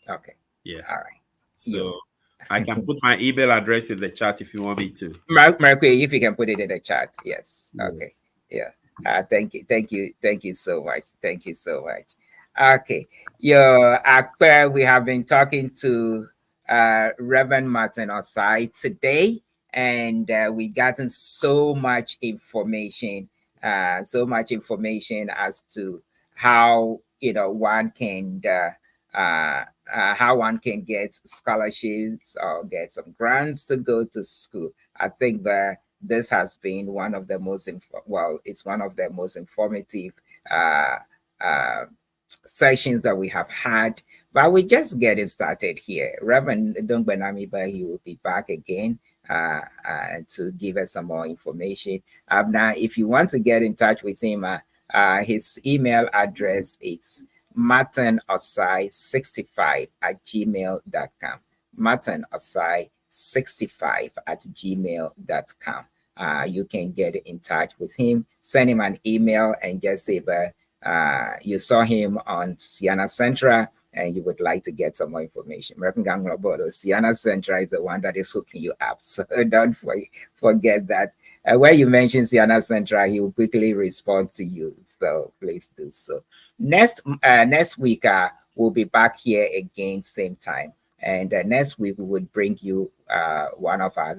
Okay. Yeah. All right. So I can put my email address in the chat if you want me to. Mark, if you can put it in the chat. Yes. Okay. Yeah. Thank you. Thank you so much. Thank you so much. Okay. We have been talking to Reverend Martin OSAE today, and we gotten so much information as to how one can get scholarships or get some grants to go to school. I think that this has been one of the most informative sessions that we have had, but we're just getting started here. Reverend Dongbenamiba, he will be back again to give us some more information. Now, if you want to get in touch with him, his email address is martinOSAE65@gmail.com. martinOSAE65@gmail.com. You can get in touch with him, send him an email and just say you saw him on Ceana Central and you would like to get some more information. Ceana Central is the one that is hooking you up. So don't forget that. When you mention Ceana Central, he will quickly respond to you. So please do so. Next week, we'll be back here again, same time. And next week, we would bring you one of our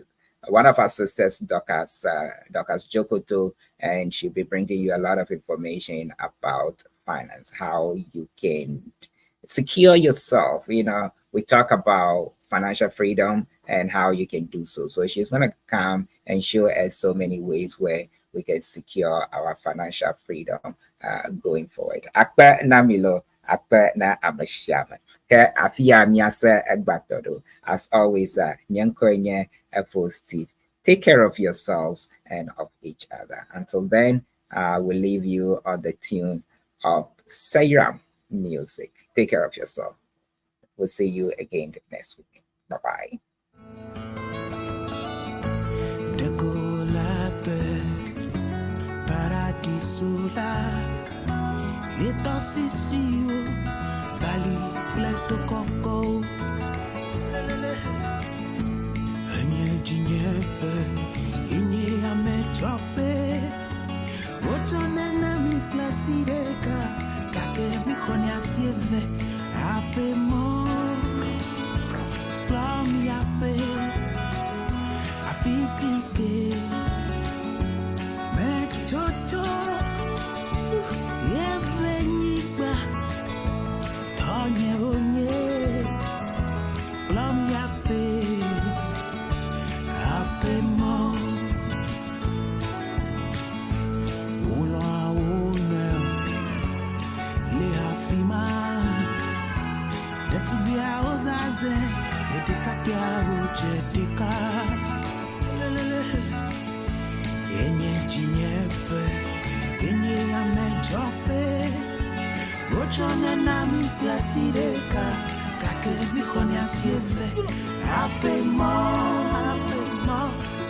sisters, Dorcas Jokoto, and she'll be bringing you a lot of information about finance, how you can secure yourself. We talk about financial freedom and how you can do so. So she's going to come and show us so many ways where we can secure our financial freedom going forward. Akpa namilo, akpa na amashama. Afia miasa egbatodo. As always, nyankonye positive. Take care of yourselves and of each other. Until then, we'll leave you on the tune of Sayram music. Take care of yourself. We'll see you again next week. Bye-bye.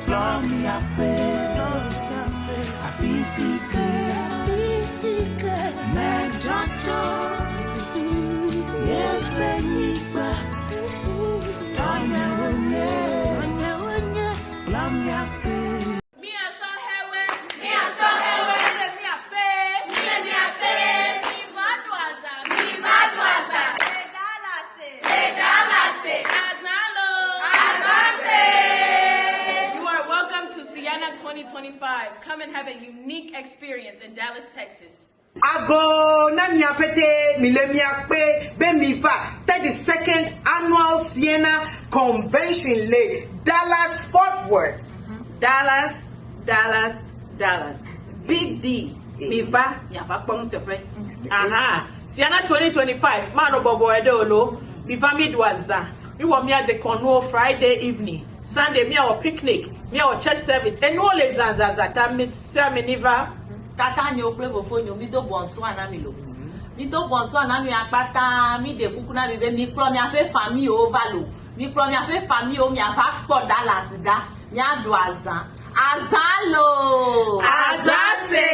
Plum, unique experience in Dallas, Texas. Ago na miapete milemiakpe bemiva 32nd annual Ceana convention le Dallas FORTHWORTH. Dallas. Big D. Miva yava pong tepe. Aha. Ceana 2025. Mano bobo edolo. Miva midwaza. We want me at the Cornwall Friday evening. Sunday me our picnic. Me our church service. And all les zanzazata miniva. Tata nyo plevo fonyo mi do bonsoir na mi lo. Mi do bonsoir na mi akpata mi de kuku na mi be mi kro mi ape famille o valo. Mi kro mi ape famille o mi afa po Dallas da. Mi ado azan. Azalo. Azase.